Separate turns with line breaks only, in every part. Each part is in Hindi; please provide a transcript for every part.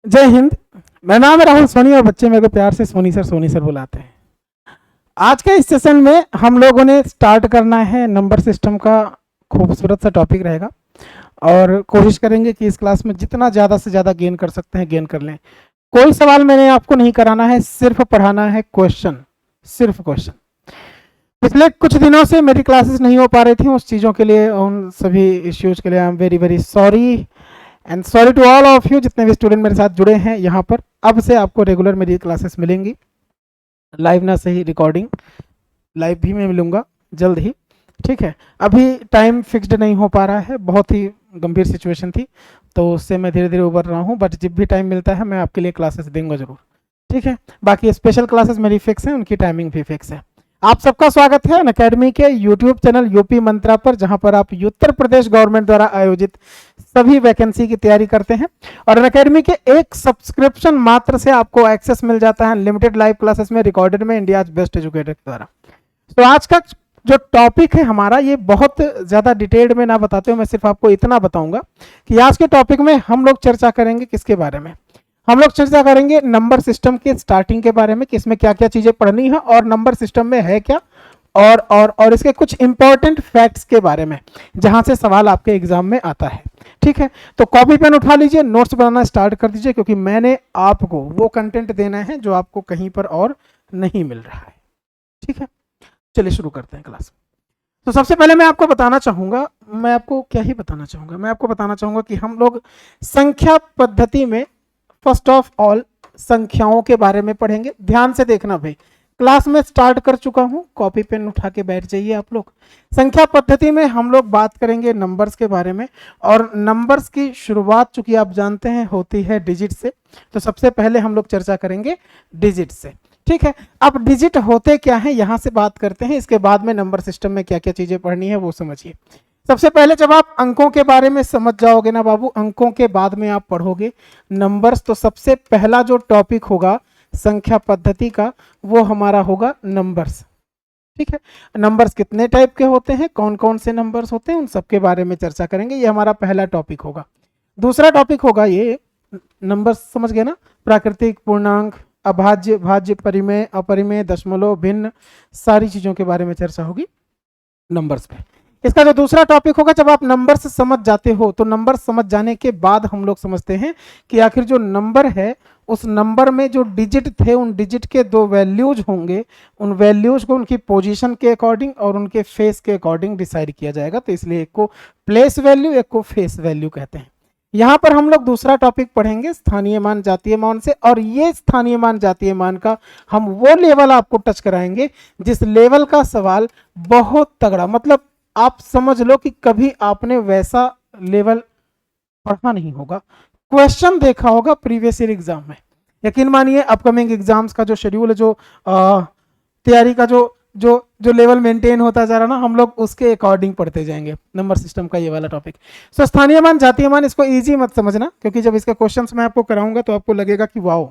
जय हिंद। मेरा नाम है राहुल सोनी और बच्चे मेरे को प्यार से सोनी सर बुलाते हैं। आज के इस सेशन में हम लोगों ने स्टार्ट करना है नंबर सिस्टम का खूबसूरत सा टॉपिक रहेगा और कोशिश करेंगे कि इस क्लास में जितना ज़्यादा से ज़्यादा गेन कर सकते हैं गेन कर लें। कोई सवाल मैंने आपको नहीं कराना है, सिर्फ पढ़ाना है क्वेश्चन, सिर्फ क्वेश्चन। पिछले कुछ दिनों से मेरी क्लासेस नहीं हो पा रही थी, उस चीज़ों के लिए, उन सभी इश्यूज के लिए I am very very sorry and sorry to all of you जितने भी स्टूडेंट मेरे साथ जुड़े हैं यहाँ पर। अब से आपको रेगुलर मेरी क्लासेस मिलेंगी, लाइव ना सही रिकॉर्डिंग, लाइव भी मैं मिलूंगा जल्द ही, ठीक है। अभी टाइम फिक्स्ड नहीं हो पा रहा है, बहुत ही गंभीर सिचुएशन थी तो उससे मैं धीरे धीरे उबर रहा हूँ, बट जब भी टाइम मिलता है मैं आपके लिए क्लासेस दूंगा जरूर, ठीक है। बाकी स्पेशल क्लासेस मेरी फिक्स है, उनकी टाइमिंग भी फिक्स है। आप सबका स्वागत है अनअकैडमी के यूट्यूब चैनल यूपी मंत्रा पर, जहां पर आप उत्तर प्रदेश गवर्नमेंट द्वारा आयोजित सभी वैकेंसी की तैयारी करते हैं और अनअकैडमी के एक सब्सक्रिप्शन मात्र से आपको एक्सेस मिल जाता है लिमिटेड लाइव क्लासेस में, रिकॉर्डेड में, इंडिया बेस्ट एजुकेटर के द्वारा। तो आज का जो टॉपिक है हमारा, ये बहुत ज़्यादा डिटेल्ड में ना बताते हुए मैं सिर्फ आपको इतना बताऊंगा कि आज के टॉपिक में हम लोग चर्चा करेंगे किसके बारे में। हम लोग चर्चा करेंगे नंबर सिस्टम के स्टार्टिंग के बारे में कि इसमें क्या क्या चीज़ें पढ़नी है और नंबर सिस्टम में है क्या, और इसके कुछ इंपॉर्टेंट फैक्ट्स के बारे में जहां से सवाल आपके एग्जाम में आता है, ठीक है। तो कॉपी पेन उठा लीजिए, नोट्स बनाना स्टार्ट कर दीजिए, क्योंकि मैंने आपको वो कंटेंट देना है जो आपको कहीं पर और नहीं मिल रहा है, ठीक है। चलिए शुरू करते हैं क्लास। तो सबसे पहले मैं आपको बताना चाहूंगा, मैं आपको क्या ही बताना चाहूंगा, मैं आपको बताना चाहूंगा कि हम लोग संख्या पद्धति में फर्स्ट ऑफ ऑल संख्याओं के बारे में पढ़ेंगे। ध्यान से देखना भाई, क्लास में स्टार्ट कर चुका हूं, कॉपी पेन उठा के बैठ जाइए आप लोग। संख्या पद्धति में हम लोग बात करेंगे नंबर्स के बारे में, और नंबर्स की शुरुआत चूंकि आप जानते हैं होती है डिजिट से, तो सबसे पहले हम लोग चर्चा करेंगे डिजिट से, ठीक है। अब डिजिट होते क्या है यहां से बात करते हैं, इसके बाद में नंबर सिस्टम में क्या क्या चीजें पढ़नी है वो समझिए। सबसे पहले जब आप अंकों के बारे में समझ जाओगे ना बाबू, अंकों के बाद में आप पढ़ोगे नंबर्स, तो सबसे पहला जो टॉपिक होगा संख्या पद्धति का वो हमारा होगा नंबर्स, ठीक है। नंबर्स कितने टाइप के होते हैं, कौन कौन से नंबर्स होते हैं, उन सब के बारे में चर्चा करेंगे, ये हमारा पहला टॉपिक होगा। दूसरा टॉपिक होगा ये नंबर्स, समझ गए ना, प्राकृतिक, पूर्णांक, अभाज्य, भाज्य, परिमेय, अपरिमेय, दशमलव, भिन्न, सारी चीजों के बारे में चर्चा होगी नंबर्स पे। इसका जो दूसरा टॉपिक होगा, जब आप नंबर्स समझ जाते हो तो नंबर समझ जाने के बाद हम लोग समझते हैं कि आखिर जो नंबर है उस नंबर में जो डिजिट थे उन डिजिट के दो वैल्यूज होंगे, उन वैल्यूज को उनकी पोजीशन के अकॉर्डिंग और उनके फेस के अकॉर्डिंग डिसाइड किया जाएगा, तो इसलिए एक को प्लेस वैल्यू, एक को फेस वैल्यू कहते हैं। यहाँ पर हम लोग दूसरा टॉपिक पढ़ेंगे स्थानीय मान जातीय मान से, और ये स्थानीय मान जातीय मान का हम वो लेवल आपको टच कराएंगे जिस लेवल का सवाल बहुत तगड़ा, मतलब आप समझ लो कि कभी आपने वैसा लेवल पढ़ा नहीं होगा, क्वेश्चन देखा होगा प्रीवियस ईयर एग्जाम में। यकीन मानिए अपकमिंग एग्जाम्स का जो शेड्यूल है, जो तैयारी का जो जो जो लेवल मेंटेन होता जा रहा ना, हम लोग उसके अकॉर्डिंग पढ़ते जाएंगे नंबर सिस्टम का ये वाला टॉपिक। सो स्थानीय मान जातीय मान, इसको इजी मत समझना, क्योंकि जब इसका क्वेश्चंस मैं आपको कराऊंगा तो आपको लगेगा कि वाओ,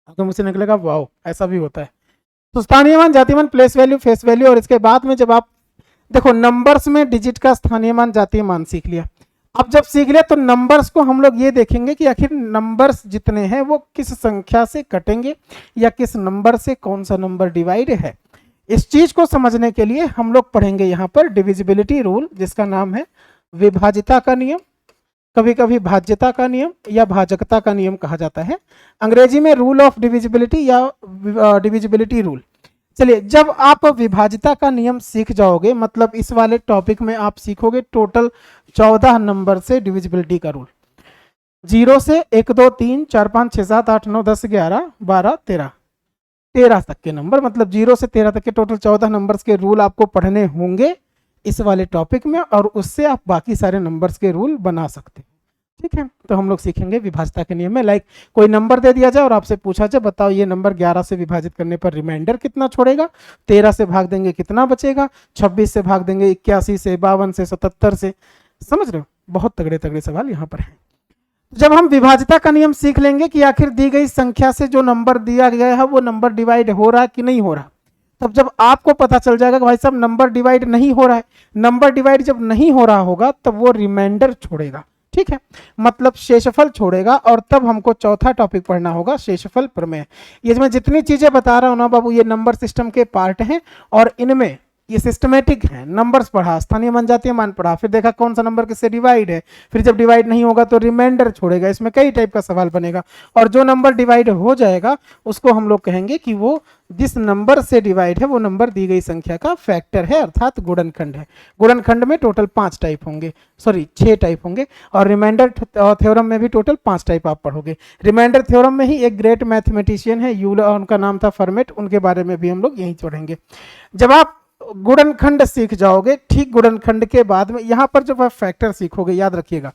तो मुझसे निकलेगा वाओ, ऐसा भी होता है। तो स्थानीय मान, जातीय मान, प्लेस वैल्यू, फेस वैल्यू, और इसके बाद में जब आप देखो नंबर्स में डिजिट का स्थानीय मान जातीय मान सीख लिया। अब जब सीख लिया तो नंबर्स को हम लोग ये देखेंगे कि आखिर नंबर्स जितने हैं वो किस संख्या से कटेंगे या किस नंबर से कौन सा नंबर डिवाइड है। इस चीज को समझने के लिए हम लोग पढ़ेंगे यहाँ पर डिविजिबिलिटी रूल, जिसका नाम है विभाजिता का नियम, कभी कभी भाज्यता का नियम या भाजकता का नियम कहा जाता है, अंग्रेजी में रूल ऑफ डिविजिबिलिटी या डिविजिबिलिटी रूल। चलिए, जब आप विभाजिता का नियम सीख जाओगे, मतलब इस वाले टॉपिक में आप सीखोगे टोटल 14 नंबर से डिविजिबिलिटी का रूल, 0 से 1 2 3 4 5 6 7 8 9 10 11 12 13 तक के नंबर, मतलब 0 से 13 तक के टोटल 14 नंबर्स के रूल आपको पढ़ने होंगे इस वाले टॉपिक में, और उससे आप बाकी सारे नंबर्स के रूल बना सकते हैं, ठीक है। तो हम लोग सीखेंगे विभाजिता के नियम में, लाइक कोई नंबर दे दिया जाए और आपसे पूछा जाए बताओ ये नंबर 11 से विभाजित करने पर रिमाइंडर कितना छोड़ेगा, 13 से भाग देंगे कितना बचेगा, 26 से भाग देंगे 81 से, 52 से, 77 से, समझ रहे हो, बहुत तगड़े तगड़े सवाल यहाँ पर हैं। जब हम विभाजिता का नियम सीख लेंगे कि आखिर दी गई संख्या से जो नंबर दिया गया है वो नंबर डिवाइड हो रहा है कि नहीं हो रहा, तब जब आपको पता चल जाएगा कि भाई साहब नंबर डिवाइड नहीं हो रहा है, नंबर डिवाइड जब नहीं हो रहा होगा तब वो रिमाइंडर छोड़ेगा, ठीक है, मतलब शेषफल छोड़ेगा और तब हमको चौथा टॉपिक पढ़ना होगा शेषफल प्रमेय। ये मैं जितनी चीजें बता रहा हूं ना बाबू, ये नंबर सिस्टम के पार्ट हैं और इनमें ये सिस्टमेटिक है। नंबर्स पढ़ा, स्थानीय मान जातीय मान पढ़ा, फिर देखा कौन सा नंबर किससे डिवाइड है, फिर जब डिवाइड नहीं होगा तो रिमाइंडर छोड़ेगा। इसमें कई टाइप का सवाल बनेगा और जो नंबर डिवाइड हो जाएगा उसको हम लोग कहेंगे कि वो जिस नंबर से डिवाइड है वो नंबर दी गई संख्या का फैक्टर है, अर्थात गुणनखंड है। गुणनखंड में टोटल 5 टाइप होंगे, सॉरी 6 टाइप होंगे और रिमाइंडर थ्योरम में भी टोटल 5 टाइप आप पढ़ोगे। रिमाइंडर थ्योरम में ही एक ग्रेट मैथमेटिशियन है यूलर, उनका नाम था फर्मेट, उनके बारे में भी हम लोग यही पढ़ेंगे। जब आप गुणनखंड सीख जाओगे, ठीक गुणनखंड के बाद में यहाँ पर जब आप फैक्टर सीखोगे, याद रखिएगा,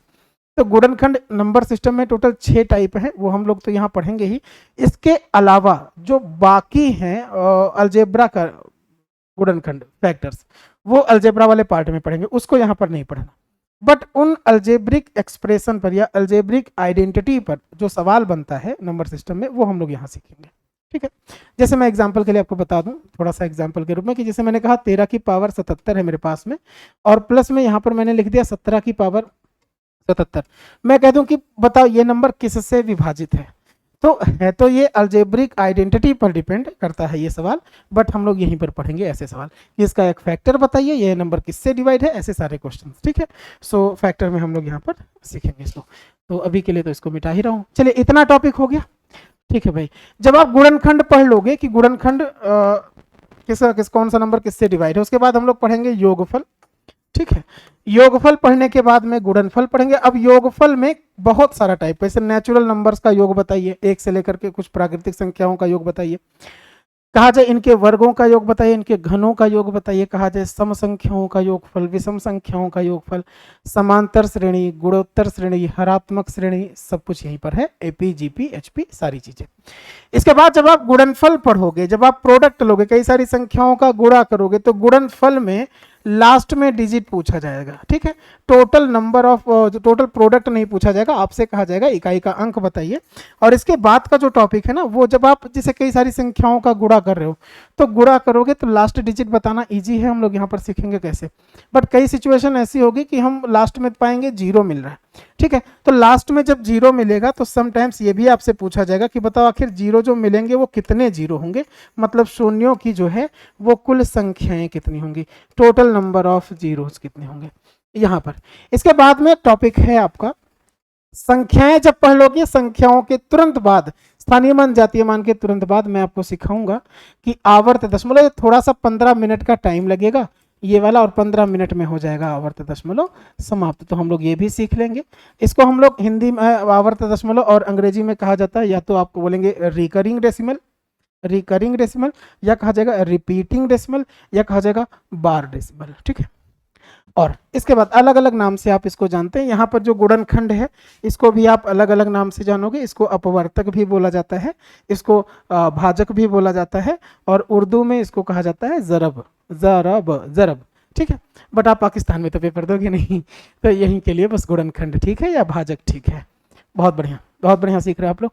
तो गुणनखंड नंबर सिस्टम में टोटल 6 टाइप हैं, वो हम लोग तो यहाँ पढ़ेंगे ही। इसके अलावा जो बाकी हैं अलजेब्रा का गुणनखंड फैक्टर्स, वो अलजेब्रा वाले पार्ट में पढ़ेंगे, उसको यहाँ पर नहीं पढ़ना। बट उन अल्जेब्रिक एक्सप्रेशन पर या अल्जेब्रिक आइडेंटिटी पर जो सवाल बनता है नंबर सिस्टम में, वो हम लोग यहाँ सीखेंगे। ठीक है, जैसे मैं एग्जांपल के लिए आपको बता दूं, थोड़ा सा एग्जांपल के रूप में, कि जैसे मैंने कहा 13 की पावर 77 है मेरे पास में और प्लस में यहाँ पर मैंने लिख दिया 17 की पावर 77। मैं कह दूं कि बताओ ये नंबर किससे विभाजित है, तो ये अल्जेब्रिक आइडेंटिटी पर डिपेंड करता है ये सवाल। बट हम लोग यहीं पर पढ़ेंगे ऐसे सवाल कि इसका एक फैक्टर बताइए, ये नंबर किससे डिवाइड है, ऐसे सारे क्वेश्चन। ठीक है, सो फैक्टर में हम लोग यहाँ पर सीखेंगे इसको। तो अभी के लिए तो इसको मिटा ही रहा हूँ। चलिए, इतना टॉपिक हो गया। ठीक है भाई, जब आप गुणनखंड पढ़ लोगे कि गुणनखंड कौन सा नंबर किससे डिवाइड है, उसके बाद हम लोग पढ़ेंगे योगफल। ठीक है, योगफल पढ़ने के बाद में गुणनफल पढ़ेंगे। अब योगफल में बहुत सारा टाइप है, जैसे नेचुरल नंबर्स का योग बताइए, 1 से लेकर के कुछ प्राकृतिक संख्याओं का योग बताइए, कहा जाए इनके वर्गों का योग बताइए, इनके घनों का योग बताइए, कहा जाए सम संख्याओं का योगफल, विषम संख्याओं का योगफल, समांतर श्रेणी, गुणोत्तर श्रेणी, हरात्मक श्रेणी, सब कुछ यहीं पर है, एपी जीपी एचपी सारी चीजें। इसके बाद जब आप गुणनफल पढ़ोगे, जब आप प्रोडक्ट लोगे, कई सारी संख्याओं का गुणा करोगे, तो गुणनफल में लास्ट में डिजिट पूछा जाएगा। ठीक है, total number of total product नहीं पूछा जाएगा, आपसे कहा जाएगा इकाई का अंक बताइए। और इसके बाद का जो टॉपिक है ना, वो जब आप जैसे कई सारी संख्याओं का गुणा कर रहे हो, तो गुणा करोगे तो लास्ट डिजिट बताना इजी है, हम लोग यहाँ पर सीखेंगे कैसे। बट कई सिचुएशन ऐसी होगी कि हम लास्ट में पाएंगे जीरो मिल रहा है। ठीक है, तो लास्ट में जब जीरो मिलेगा तो समटाइम्स ये भी आपसे पूछा जाएगा कि बताओ आखिर जीरो जो मिलेंगे वो कितने जीरो होंगे, मतलब शून्यों की जो है वो कुल संख्याएं कितनी होंगी, टोटल नंबर ऑफ जीरोस कितने होंगे यहाँ पर। इसके बाद में टॉपिक है आपका संख्याएं। जब पढ़ लोगे, संख्याओं के तुरंत बाद, स्थानीय मान जातीय मान के तुरंत बाद मैं आपको सिखाऊंगा कि आवर्त दशमलव। थोड़ा सा 15 मिनट का टाइम लगेगा ये वाला, और 15 मिनट में हो जाएगा आवर्त दशमलव समाप्त। तो हम लोग ये भी सीख लेंगे। इसको हम लोग हिंदी में आवर्त दशमलव और अंग्रेजी में कहा जाता है, या तो आपको बोलेंगे रिकरिंग डेसिमल, या कहा जाएगा रिपीटिंग डेसिमल, या कहा जाएगा बार डेसिमल। ठीक है, और इसके बाद अलग अलग नाम से आप इसको जानते हैं। यहाँ पर जो गुणनखंड है इसको भी आप अलग अलग नाम से जानोगे। इसको अपवर्तक भी बोला जाता है, इसको भाजक भी बोला जाता है, और उर्दू में इसको कहा जाता है ज़रब। ठीक है, बट आप पाकिस्तान में तो पेपर दोगे नहीं, तो यहीं के लिए बस गुणनखंड ठीक है या भाजक ठीक है। बहुत बढ़िया सीख रहे हैं आप लोग।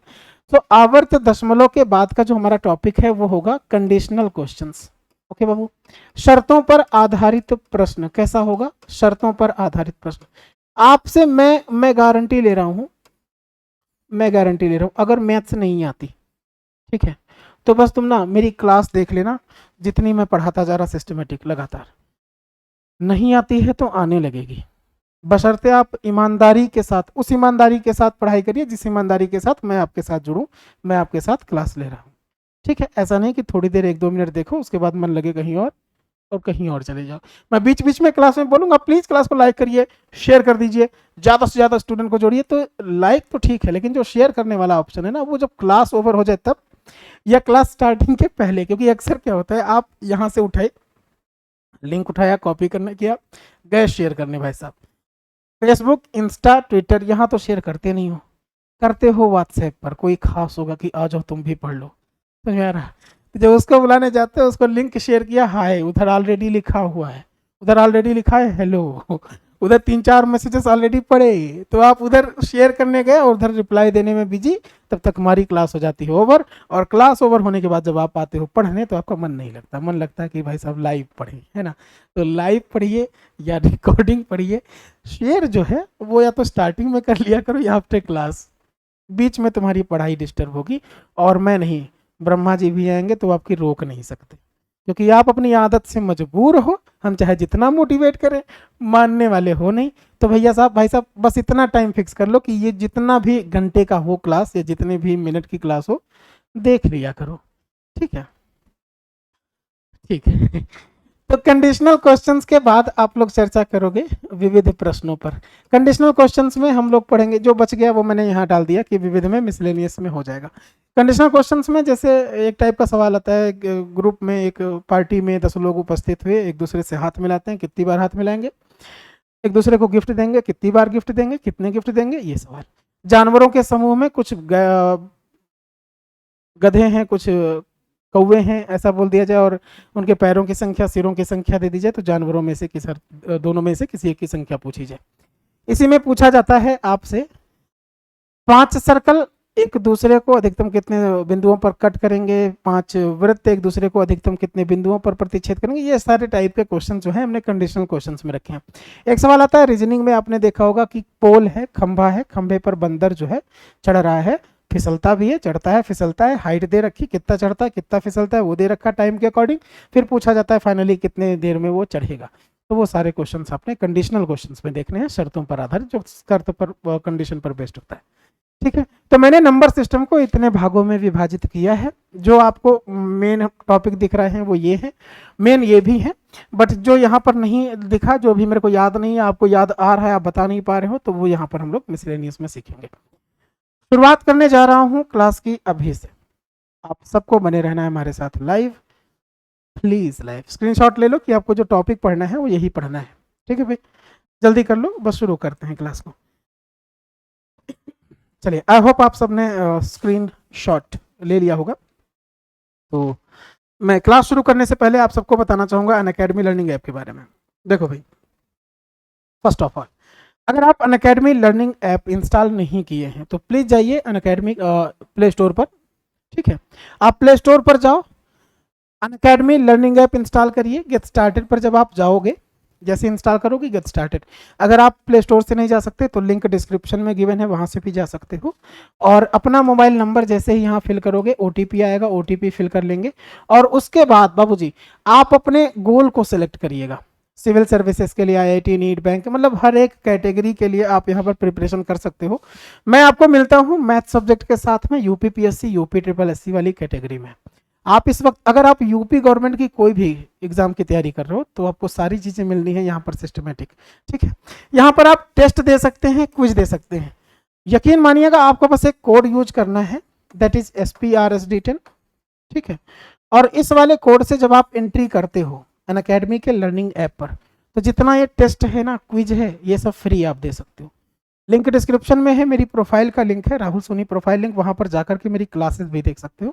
तो आवर्त दशमलव के बाद का जो हमारा टॉपिक है वो होगा कंडीशनल क्वेश्चंस। ओके बाबू, शर्तों पर आधारित प्रश्न कैसा होगा, शर्तों पर आधारित प्रश्न। आपसे मैं गारंटी ले रहा हूं, अगर मैथ्स नहीं आती, ठीक है, तो बस तुम ना मेरी क्लास देख लेना, जितनी मैं पढ़ाता जा रहा सिस्टमेटिक लगातार। नहीं आती है तो आने लगेगी, बशर्ते आप ईमानदारी के साथ, उस ईमानदारी के साथ पढ़ाई करिए जिस ईमानदारी के साथ मैं आपके साथ जुड़ूं, मैं आपके साथ क्लास ले रहा हूं। ठीक है, ऐसा नहीं कि थोड़ी देर 1-2 मिनट देखो उसके बाद मन लगे कहीं और कहीं और चले जाओ। मैं बीच बीच में क्लास में बोलूंगा, प्लीज क्लास को लाइक करिए, शेयर कर दीजिए, ज्यादा से ज्यादा स्टूडेंट को जोड़िए। तो लाइक तो ठीक है, लेकिन जो शेयर करने वाला ऑप्शन है ना, वो जब क्लास ओवर हो जाए तब, या क्लास स्टार्टिंग के पहले। क्योंकि अक्सर क्या होता है, आप यहाँ से उठाए, लिंक उठाया, कॉपी करने किया, गए शेयर करने, भाई साहब फेसबुक, इंस्टा, ट्विटर, यहाँ तो शेयर करते नहीं हो, करते हो व्हाट्सएप पर। कोई खास होगा कि आ जाओ तुम भी पढ़ लो, तो यार जब उसको बुलाने जाते हैं उसको लिंक शेयर किया, हाय, उधर ऑलरेडी लिखा हुआ है, उधर ऑलरेडी लिखा है हेलो, उधर 3-4 मैसेजेस ऑलरेडी पड़े, तो आप उधर शेयर करने गए और उधर रिप्लाई देने में बिजी, तब तक हमारी क्लास हो जाती है ओवर। और क्लास ओवर होने के बाद जब आप आते हो पढ़ने तो आपका मन नहीं लगता, मन लगता है कि भाई साहब लाइव पढ़ें, है ना। तो लाइव पढ़िए या रिकॉर्डिंग पढ़िए। शेयर जो है वो या तो स्टार्टिंग में कर लिया करो या आफ्टर क्लास, बीच में तुम्हारी पढ़ाई डिस्टर्ब होगी। और मैं नहीं, ब्रह्मा जी भी आएंगे तो आपकी रोक नहीं सकते, क्योंकि आप अपनी आदत से मजबूर हो। हम चाहे जितना मोटिवेट करें, मानने वाले हो नहीं। तो भैया साहब, भाई साहब, बस इतना टाइम फिक्स कर लो कि ये जितना भी घंटे का हो क्लास या जितने भी मिनट की क्लास हो, देख लिया करो। ठीक है, ठीक है। तो कंडीशनल क्वेश्चंस के बाद आप लोग चर्चा करोगे विविध प्रश्नों पर। कंडीशनल क्वेश्चंस में हम लोग पढ़ेंगे, जो बच गया वो मैंने यहाँ डाल दिया कि विविध में, मिसलेनियस में हो जाएगा। कंडीशनल क्वेश्चंस में जैसे एक टाइप का सवाल आता है, ग्रुप में एक पार्टी में 10 लोग उपस्थित हुए, एक दूसरे से हाथ मिलाते हैं, कितनी बार हाथ मिलाएंगे, एक दूसरे को गिफ्ट देंगे, कितनी बार गिफ्ट देंगे, कितने गिफ्ट देंगे, ये सवाल। जानवरों के समूह में कुछ गधे हैं, कुछ कौवे हैं, ऐसा बोल दिया जाए, और उनके पैरों की संख्या, सिरों की संख्या दे दी जाए, तो जानवरों में से दोनों में से किसी एक की संख्या पूछी जाए। इसी में पूछा जाता है आपसे 5 सर्कल एक दूसरे को अधिकतम कितने बिंदुओं पर कट करेंगे, 5 वृत्त एक दूसरे को अधिकतम कितने बिंदुओं पर प्रतिच्छेद करेंगे। ये सारे टाइप के क्वेश्चन जो है हमने कंडीशनल क्वेश्चंस में रखे हैं। एक सवाल आता है रीजनिंग में, आपने देखा होगा कि पोल है, खंभा है, खंभे पर बंदर जो है चढ़ रहा है, फिसलता भी है, चढ़ता है, फिसलता है, हाइट दे रखी, कितना चढ़ता है कितना फिसलता है वो दे रखा टाइम के अकॉर्डिंग, फिर पूछा जाता है फाइनली कितने देर में वो चढ़ेगा। तो वो सारे क्वेश्चंस आपने कंडीशनल क्वेश्चंस में देखने हैं, शर्तों पर आधारित, जो शर्त पर कंडीशन पर बेस्ड होता है। ठीक है, तो मैंने नंबर सिस्टम को इतने भागों में विभाजित किया है। जो आपको मेन टॉपिक दिख रहे हैं वो ये है, मेन ये भी है, बट जो यहाँ पर नहीं दिखा, जो भी मेरे को याद नहीं है, आपको याद आ रहा है, आप बता नहीं पा रहे हो, तो वो यहाँ पर हम लोग मिसलेनियस में सीखेंगे। शुरुआत करने जा रहा हूँ क्लास की अभी से। आप सबको बने रहना है हमारे साथ लाइव, प्लीज लाइव। स्क्रीनशॉट ले लो कि आपको जो टॉपिक पढ़ना है वो यही पढ़ना है। ठीक है भाई, जल्दी कर लो, बस शुरू करते हैं क्लास को। चलिए, आई होप आप सबने स्क्रीन शॉट ले लिया होगा। तो मैं क्लास शुरू करने से पहले आप सबको बताना चाहूँगा अनअकैडमी लर्निंग ऐप के बारे में। देखो भाई, फर्स्ट ऑफ ऑल, अगर आप अनअकैडमी लर्निंग ऐप इंस्टॉल नहीं किए हैं तो प्लीज़ जाइए अनअकैडमी प्ले स्टोर पर। ठीक है, आप प्ले स्टोर पर जाओ, अनअकैडमी लर्निंग ऐप इंस्टॉल करिए। गेट स्टार्टेड पर जब आप जाओगे, जैसे इंस्टॉल करोगे गेट स्टार्टेड, अगर आप प्ले स्टोर से नहीं जा सकते तो लिंक डिस्क्रिप्शन में गिवन है, वहां से भी जा सकते हो। और अपना मोबाइल नंबर जैसे ही यहाँ फिल करोगे, ओटीपी आएगा, ओटीपी फिल कर लेंगे। और उसके बाद बाबूजी आप अपने गोल को सिलेक्ट करिएगा। सिविल सर्विसेज के लिए, आईआईटी, नीट, बैंक, मतलब हर एक कैटेगरी के लिए आप यहाँ पर प्रिपरेशन कर सकते हो। मैं आपको मिलता हूँ मैथ सब्जेक्ट के साथ में UP PSC, UP triple SC वाली कैटेगरी में। आप इस वक्त अगर आप यूपी गवर्नमेंट की कोई भी एग्जाम की तैयारी कर रहे हो तो आपको सारी चीजें मिलनी है यहाँ पर सिस्टमेटिक। ठीक है, यहाँ पर आप टेस्ट दे सकते हैं, क्विज दे सकते हैं। यकीन मानिएगा, आपको बस एक कोड यूज करना है, दैट इज SPRSD10। ठीक है, और इस वाले कोड से जब आप एंट्री करते हो अनअकैडमी के लर्निंग ऐप पर, तो जितना ये टेस्ट है ना, क्विज है, ये सब फ्री आप दे सकते हो। लिंक डिस्क्रिप्शन में है, मेरी प्रोफाइल का लिंक है, राहुल सोनी प्रोफाइल लिंक, वहां पर जाकर के मेरी क्लासेस भी देख सकते हो,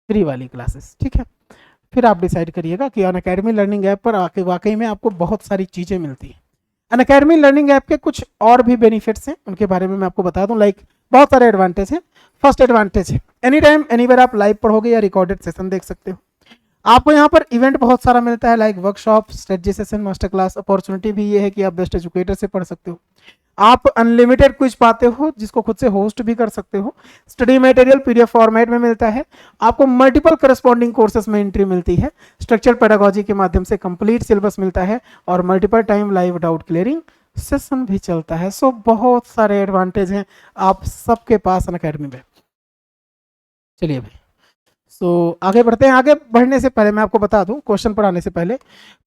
फ्री वाली क्लासेस। ठीक है, फिर आप डिसाइड करिएगा कि अनअकैडमी लर्निंग ऐप पर आके वाकई में आपको बहुत सारी चीज़ें मिलती हैं। अनअकैडमी लर्निंग ऐप के कुछ और भी बेनिफिट्स हैं, उनके बारे में मैं आपको बता दूं। लाइक बहुत सारे एडवांटेज हैं। फर्स्ट एडवांटेज है, एनी टाइम एनीवेयर आप लाइव पढ़ोगे या रिकॉर्डेड सेशन देख सकते हो। आपको यहाँ पर इवेंट बहुत सारा मिलता है, like workshop, strategy session, master class. Opportunity भी ये है कि आप बेस्ट एजुकेटर से पढ़ सकते हो। आप अनलिमिटेड क्विज पाते हो, जिसको खुद से होस्ट भी कर सकते हो। स्टडी मटेरियल पीडीएफ फॉर्मेट में मिलता है। आपको मल्टीपल करस्पॉन्डिंग कोर्सेज में एंट्री मिलती है। स्ट्रक्चर पेडागोजी के माध्यम से कंप्लीट सिलेबस मिलता है और multiple time live doubt clearing session भी चलता है। सो बहुत सारे एडवांटेज हैं आप सबके पास अनअकैडमी में। चलिए भाई, सो आगे बढ़ते हैं। आगे बढ़ने से पहले मैं आपको बता दूं, क्वेश्चन पर आने से पहले,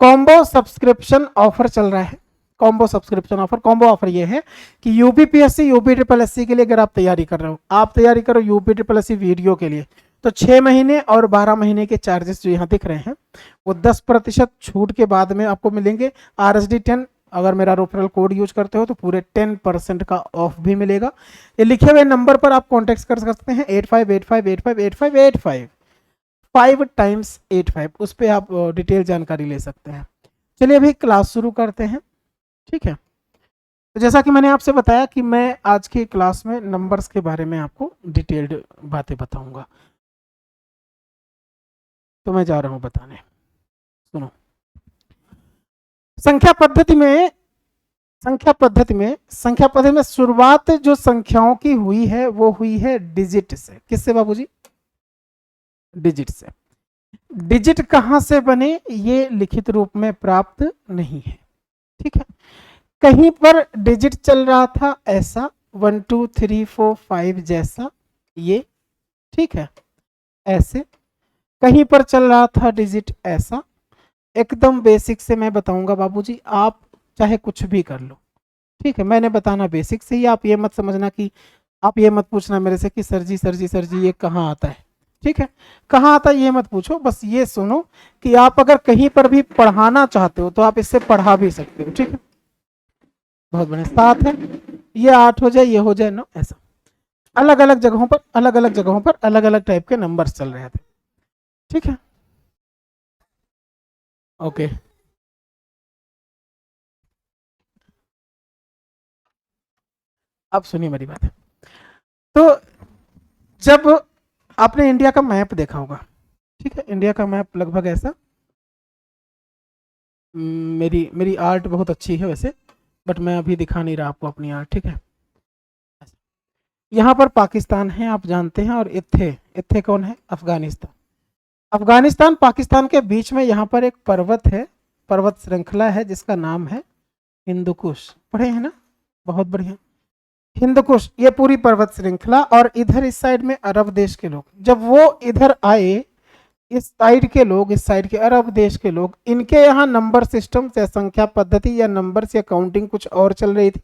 कॉम्बो सब्सक्रिप्शन ऑफर चल रहा है। Combo subscription offer, combo offer ये है कि UP PSC, UP triple SC के लिए अगर आप तैयारी कर रहे हो, आप तैयारी करो यूपी ट्रिपल एससी वीडियो के लिए, तो 6 महीने और 12 महीने के चार्जेस जो यहाँ दिख रहे हैं वो 10% छूट के बाद में आपको मिलेंगे। RSD10 अगर मेरा रेफरल कोड यूज करते हो तो पूरे 10% का ऑफ भी मिलेगा। ये लिखे हुए नंबर पर आप कॉन्टेक्ट कर सकते हैं, 8585858585 5 टाइम्स 85, उस पर आप डिटेल जानकारी ले सकते हैं। चलिए अभी क्लास शुरू करते हैं। ठीक है, तो जैसा कि मैंने आपसे बताया कि मैं आज की क्लास में नंबर्स के बारे में आपको डिटेल्ड बातें बताऊंगा, तो मैं जा रहा हूं बताने। सुनो, संख्या पद्धति में शुरुआत जो संख्याओं की हुई है वो हुई है डिजिट से। किससे बाबूजी? डिजिट से। डिजिट कहां से बने ये लिखित रूप में प्राप्त नहीं है, ठीक है। कहीं पर डिजिट चल रहा था ऐसा 1 2 3 4 5 जैसा ये, ठीक है, ऐसे। कहीं पर चल रहा था डिजिट ऐसा। एकदम बेसिक से मैं बताऊंगा बाबूजी, आप चाहे कुछ भी कर लो, ठीक है। मैंने बताना बेसिक से ही, आप ये मत समझना कि, आप ये मत पूछना मेरे से कि सर जी ये कहाँ आता है, ठीक है। कहाँ आता है ये मत पूछो, बस ये सुनो कि आप अगर कहीं पर भी पढ़ाना चाहते हो तो आप इससे पढ़ा भी सकते हो, ठीक है। बहुत बढ़िया। 7 है, ये 8 हो जाए, ये हो जाए 9, ऐसा अलग अलग जगहों पर अलग अलग टाइप के नंबर्स चल रहे थे, ठीक है। ओके, अब सुनिए मेरी बात। तो जब आपने इंडिया का मैप देखा होगा, ठीक है, इंडिया का मैप लगभग ऐसा, मेरी मेरी आर्ट बहुत अच्छी है वैसे, बट मैं अभी दिखा नहीं रहा आपको अपनी आर्ट, ठीक है। यहाँ पर पाकिस्तान है, आप जानते हैं, और इत्थे इत्थे कौन है? अफगानिस्तान। अफगानिस्तान पाकिस्तान के बीच में यहाँ पर एक पर्वत है, पर्वत श्रृंखला है जिसका नाम है हिंदू कुश। पढ़े हैं ना? बहुत बढ़िया। हिंदू कुश, ये पूरी पर्वत श्रृंखला, और इधर इस साइड में अरब देश के लोग, जब वो इधर आए, इस साइड के लोग, इस साइड के अरब देश के लोग, इनके यहाँ नंबर सिस्टम या संख्या पद्धति या नंबर्स या काउंटिंग कुछ और चल रही थी।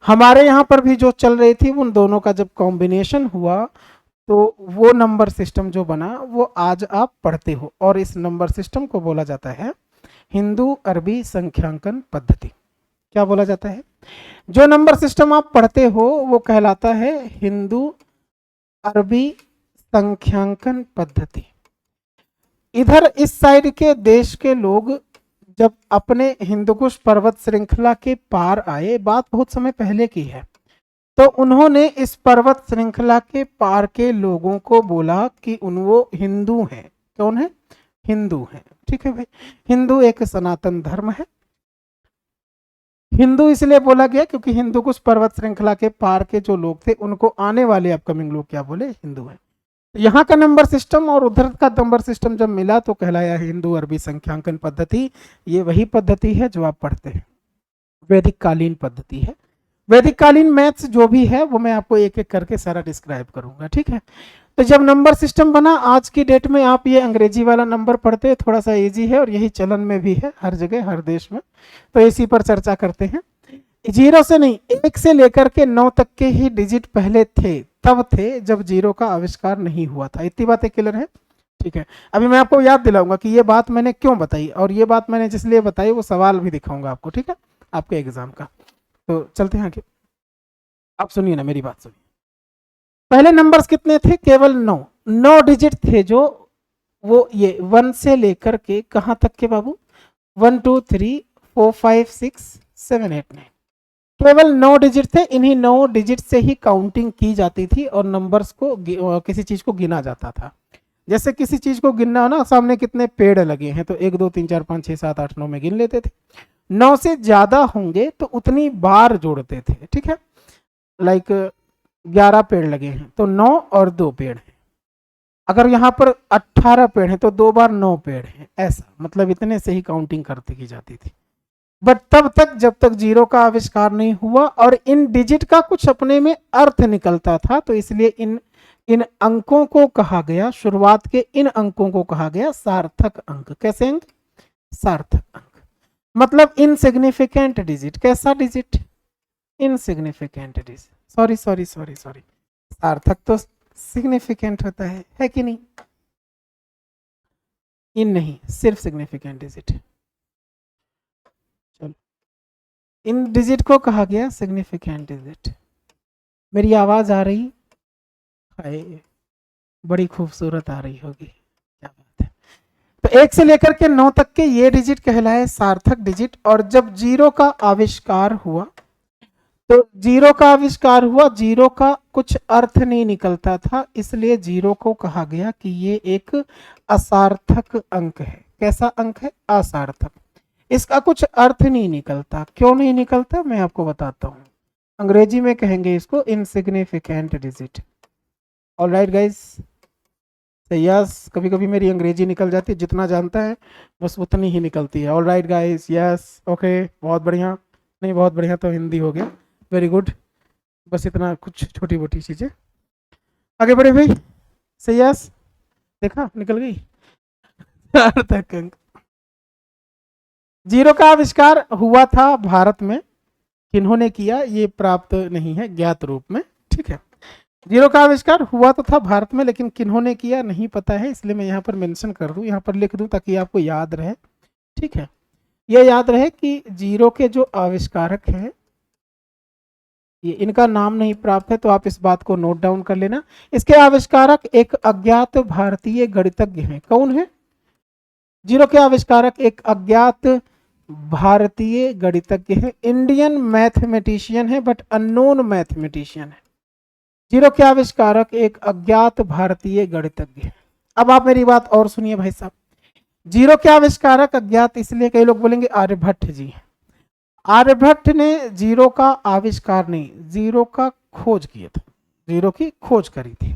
हमारे यहाँ पर भी जो चल रही थी, उन दोनों का जब कॉम्बिनेशन हुआ तो वो नंबर सिस्टम जो बना वो आज आप पढ़ते हो, और इस नंबर सिस्टम को बोला जाता है हिंदू अरबी संख्यांकन पद्धति। क्या बोला जाता है? जो नंबर सिस्टम आप पढ़ते हो वो कहलाता है हिंदू अरबी संख्यांकन पद्धति। इधर इस साइड के देश के लोग जब अपने हिंदुकुश पर्वत श्रृंखला के पार आए, बात बहुत समय पहले की है, तो उन्होंने इस पर्वत श्रृंखला के पार के लोगों को बोला कि वो हिंदू हैं। कौन है? हिंदू हैं, ठीक है भाई। हिंदू एक सनातन धर्म है। हिंदू इसलिए बोला गया क्योंकि हिंदुकुश पर्वत श्रृंखला के पार के जो लोग थे उनको आने वाले अपकमिंग लोग क्या बोले? हिंदू हैं। यहाँ का नंबर सिस्टम और उधर का नंबर सिस्टम जब मिला तो कहलाया हिंदू अरबी संख्यांकन पद्धति। ये वही पद्धति है जो आप पढ़ते हैं, वैदिक कालीन पद्धति है। वैदिक कालीन मैथ्स जो भी है वो मैं आपको एक एक करके सारा डिस्क्राइब करूंगा, ठीक है। तो जब नंबर सिस्टम बना, आज की डेट में आप ये अंग्रेजी वाला नंबर पढ़ते हैं, थोड़ा सा इजी है और यही चलन में भी है हर जगह हर देश में, तो इसी पर चर्चा करते हैं। 0 से नहीं, 1 से लेकर के 9 तक के ही डिजिट पहले थे, तब थे जब 0 का आविष्कार नहीं हुआ था। इतनी बातें क्लियर है, ठीक है। अभी मैं आपको याद दिलाऊंगा कि ये बात मैंने क्यों बताई, और ये बात मैंने जिसलिए बताई वो सवाल भी दिखाऊंगा आपको, ठीक है, आपके एग्जाम का। तो चलते हैं आगे। आप सुनिए ना, मेरी बात सुनिए। पहले नंबर्स कितने थे? केवल 9 डिजिट थे, जो वो ये 1 से लेकर के कहां तक के बाबू? 1 2 3 4 5 6 7 8 9, केवल 9 डिजिट थे। इन्हीं 9 डिजिट से ही काउंटिंग की जाती थी और नंबर्स को किसी चीज को गिना जाता था। जैसे किसी चीज को गिनना हो ना, सामने कितने पेड़ लगे हैं तो 1 2 3 4 5 6 7 8 9 में गिन लेते थे। 9 से ज्यादा होंगे तो उतनी बार जोड़ते थे, ठीक है। लाइक 11 पेड़ लगे हैं तो 9 और 2 पेड़ हैं। अगर यहाँ पर 18 पेड़ हैं तो 2 बार 9 पेड़ हैं, ऐसा मतलब इतने से ही काउंटिंग करती की जाती थी। बट तब तक जब तक 0 का आविष्कार नहीं हुआ, और इन डिजिट का कुछ अपने में अर्थ निकलता था, तो इसलिए इन इन अंकों को कहा गया, शुरुआत के इन अंकों को कहा गया सार्थक अंक। कैसे अंक? सार्थक अंक। मतलब इनसिग्निफिकेंट डिजिट। कैसा digit? Insignificant digit. Sorry sorry sorry sorry, सार्थक तो सिग्निफिकेंट होता है कि नहीं? इन नहीं, सिर्फ सिग्निफिकेंट डिजिट। चलो, इन डिजिट को कहा गया सिग्निफिकेंट डिजिट। मेरी आवाज आ रही? हाय, बड़ी खूबसूरत आ रही होगी, क्या बात है। तो 1 से लेकर के 9 तक के ये डिजिट कहलाए सार्थक डिजिट, और जब 0 का आविष्कार हुआ तो जीरो का आविष्कार हुआ, जीरो का कुछ अर्थ नहीं निकलता था, इसलिए जीरो को कहा गया कि ये एक असार्थक अंक है। कैसा अंक है? असार्थक। इसका कुछ अर्थ नहीं निकलता। क्यों नहीं निकलता मैं आपको बताता हूं। अंग्रेजी में कहेंगे इसको insignificant digit. Alright guys, yes, कभी कभी मेरी अंग्रेजी निकल जाती है, जितना जानता है बस उतनी ही निकलती है। ऑलराइट गाइस, यस, ओके, बहुत बढ़िया। नहीं, बहुत बढ़िया तो हिंदी हो गया, वेरी गुड। बस इतना कुछ छोटी मोटी चीजें। आगे बढ़े भाई, सही, यस, देखा निकल गई। सार्थक अंक। जीरो का आविष्कार हुआ था भारत में, किन्होंने किया ये प्राप्त नहीं है ज्ञात रूप में, ठीक है। जीरो का आविष्कार हुआ तो था भारत में, लेकिन किन्होंने किया नहीं पता है, इसलिए मैं यहाँ पर मेंशन कर दूं, यहाँ पर लिख दूं ताकि आपको याद रहे, ठीक है। ये याद रहे कि जीरो के जो आविष्कारक हैं ये इनका नाम नहीं प्राप्त है, तो आप इस बात को नोट डाउन कर लेना। इसके आविष्कारक एक अज्ञात भारतीय गणितज्ञ हैं। कौन है? जीरो के आविष्कारक एक अज्ञात भारतीय गणितज्ञ है, इंडियन मैथमेटिशियन है बट अननोन मैथमेटिशियन है। जीरो के आविष्कारक एक अज्ञात भारतीय गणितज्ञ है। अब आप मेरी बात और सुनिए भाई साहब। जीरो के आविष्कारक अज्ञात इसलिए, कई लोग बोलेंगे आर्यभट्ट जी। आर्यभट्ट ने जीरो का आविष्कार नहीं, जीरो का खोज किया था, जीरो की खोज करी थी।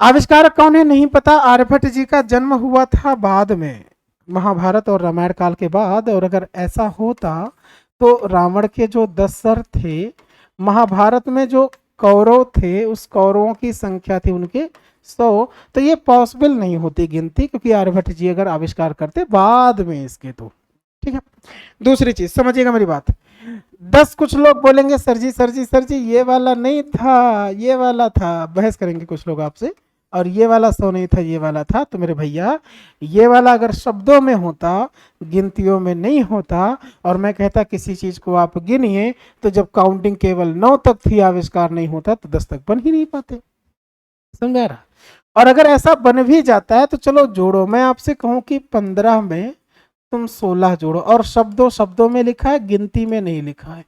आविष्कारक कौन है नहीं पता। आर्यभट्ट जी का जन्म हुआ था बाद में, महाभारत और रामायण काल के बाद, और अगर ऐसा होता तो रावण के जो 10 सर थे, महाभारत में जो कौरव थे उस कौरवों की संख्या थी उनके 100, तो ये पॉसिबल नहीं होती गिनती, क्योंकि आर्यभट्ट जी अगर आविष्कार करते बाद में इसके तो, ठीक है। दूसरी चीज समझिएगा मेरी बात। 10 कुछ लोग बोलेंगे सर जी सर जी सर जी ये वाला नहीं था, ये वाला था, बहस करेंगे कुछ लोग आपसे, और ये वाला 100 नहीं था, ये वाला था। तो मेरे भैया, ये वाला अगर शब्दों में होता, गिनतियों में नहीं होता, और मैं कहता किसी चीज को आप गिनिए, तो जब काउंटिंग केवल 9 तक थी, आविष्कार नहीं होता, तो 10 तक बन ही नहीं पाते। समझा रहा? और अगर ऐसा बन भी जाता है तो चलो जोड़ो, मैं आपसे कहूं कि 15 में तुम 16 जोड़ो, और शब्दों शब्दों में लिखा है, गिनती में नहीं लिखा है।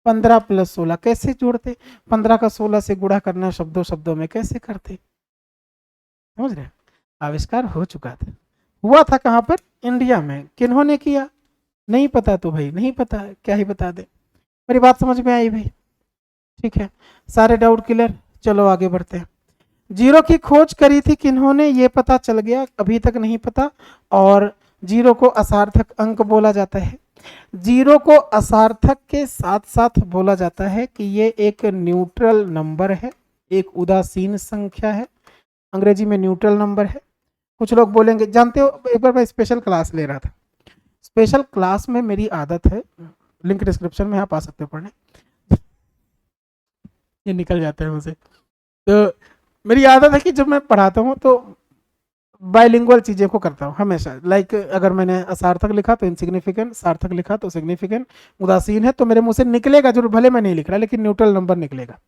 15 + 16 कैसे जोड़ते? 15 का 16 से गुणा करना शब्दों शब्दों में कैसे करते? समझ रहे? आविष्कार हो चुका था। हुआ था कहां पर? इंडिया में। किन्होंने किया नहीं पता, तो भाई नहीं पता है, क्या ही बता दे। मेरी बात समझ में आई भाई? ठीक है, सारे डाउट क्लियर। चलो आगे बढ़ते हैं। जीरो की खोज करी थी किन्होंने ये पता चल गया, अभी तक नहीं पता। और जीरो को असार्थक अंक बोला जाता है। जीरो को असार्थक के साथ साथ बोला जाता है कि ये एक न्यूट्रल नंबर है, एक उदासीन संख्या है, अंग्रेजी में न्यूट्रल नंबर है। कुछ लोग बोलेंगे, जानते हो एक बार मैं स्पेशल क्लास ले रहा था, स्पेशल क्लास में मेरी आदत है, लिंक डिस्क्रिप्शन में आप आ सकते हो पढ़ने, ये निकल जाते हैं मुझे, तो मेरी आदत है कि जब मैं पढ़ाता हूँ तो बाइलिंगुअल चीज़ें को करता हूँ हमेशा। लाइक अगर मैंने असार्थक लिखा तो इनसिग्निफिकेंट, सार्थक लिखा तो सिग्निफिकेंट, उदासीन है तो मेरे मुंह से निकलेगा जरूर, भले मैं नहीं लिख रहा, लेकिन न्यूट्रल नंबर निकलेगा।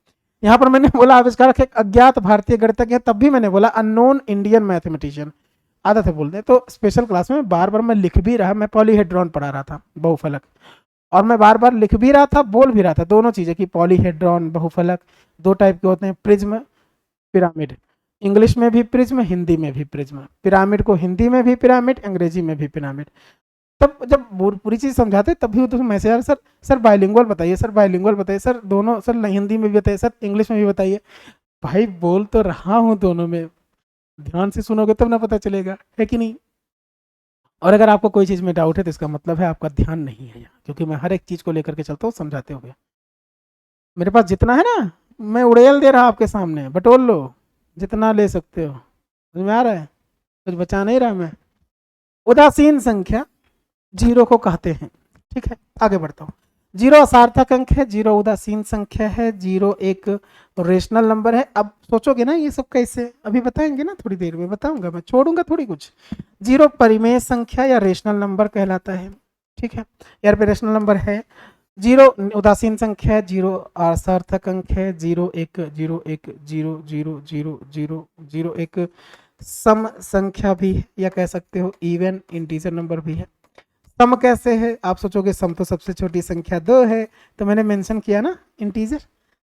यहाँ पर मैंने बोला आविष्कारक एक अज्ञात भारतीय गणितज्ञ है, तब भी मैंने बोला अननोन इंडियन मैथमेटिशियन। आदत है बोलते। तो स्पेशल क्लास में बार बार मैं लिख भी रहा, मैं पॉलीहेड्रॉन पढ़ा रहा था, बहुफलक, और मैं बार बार लिख भी रहा था, बोल भी रहा था, दोनों चीज़ें कि पॉलीहेड्रॉन बहुफलक 2 टाइप के होते हैं, प्रिज्म, पिरामिड। इंग्लिश में भी प्रिज्म, हिंदी में भी प्रिज्म। पिरामिड को हिंदी में भी पिरामिड, अंग्रेजी में भी पिरामिड। तब जब पूरी चीज समझाते तब भी तो मैसेज यार, सर बाइलिंगुअल बताइए, सर बाइलिंगुअल बताइए, सर दोनों, सर हिंदी में भी बताइए, सर इंग्लिश में भी बताइए। भाई बोल तो रहा हूँ दोनों में, ध्यान से सुनोगे तब ना पता चलेगा, है कि नहीं? और अगर आपको कोई चीज में डाउट है तो इसका मतलब है आपका ध्यान नहीं है यहाँ, क्योंकि मैं हर एक चीज को लेकर के चलता हूँ, समझाते हुए। मेरे पास जितना है ना, मैं उड़ेल दे रहा आपके सामने, बटोल लो जितना ले सकते हो। समझ में आ रहा है? कुछ बचा नहीं रहा मैं। उदासीन संख्या जीरो को कहते हैं, ठीक है। आगे बढ़ता हूँ। जीरो असार्थक अंक है, जीरो उदासीन संख्या है, जीरो एक रेशनल नंबर है। अब सोचोगे ना ये सब कैसे, अभी बताएंगे ना, थोड़ी देर में बताऊंगा, मैं छोड़ूंगा थोड़ी कुछ। जीरो परिमेय संख्या या रेशनल नंबर कहलाता है, ठीक है, यार पे रेशनल नंबर है। जीरो उदासीन संख्या है, जीरो असार्थक अंक है, जीरो एक जीरो एक zero zero zero zero zero एक सम संख्या भी है, या कह सकते हो इवन इंटीजर नंबर भी है। सम कैसे है, आप सोचोगे सम तो सबसे छोटी संख्या 2 है, तो मैंने मेंशन किया ना इंटीजर,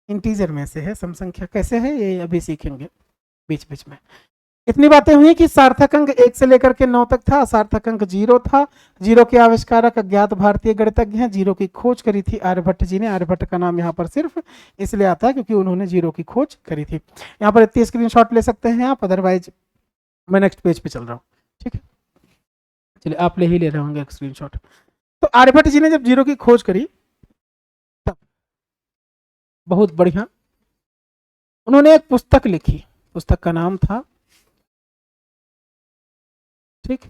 इंटीजर में से है सम संख्या। कैसे है ये अभी सीखेंगे बीच बीच में। इतनी बातें हुई कि सार्थक अंक 1 से लेकर के 9 तक था, सार्थक अंक 0 था, 0 के आविष्कारक अज्ञात भारतीय गणितज्ञ हैं, 0 की खोज करी थी आर्यभट्ट जी ने। आर्यभट्ट का नाम यहाँ पर सिर्फ इसलिए आता है क्योंकि उन्होंने 0 की खोज करी थी। यहाँ पर इतनी स्क्रीनशॉट ले सकते हैं आप, अदरवाइज मैं नेक्स्ट पेज पे चल रहा हूँ, ठीक है। चलिए आप ले ही ले रहे होंगे एक स्क्रीनशॉट। तो आर्यभट्ट जी ने जब 0 की खोज करी तब बहुत बढ़िया उन्होंने एक पुस्तक लिखी, पुस्तक का नाम था, ठीक,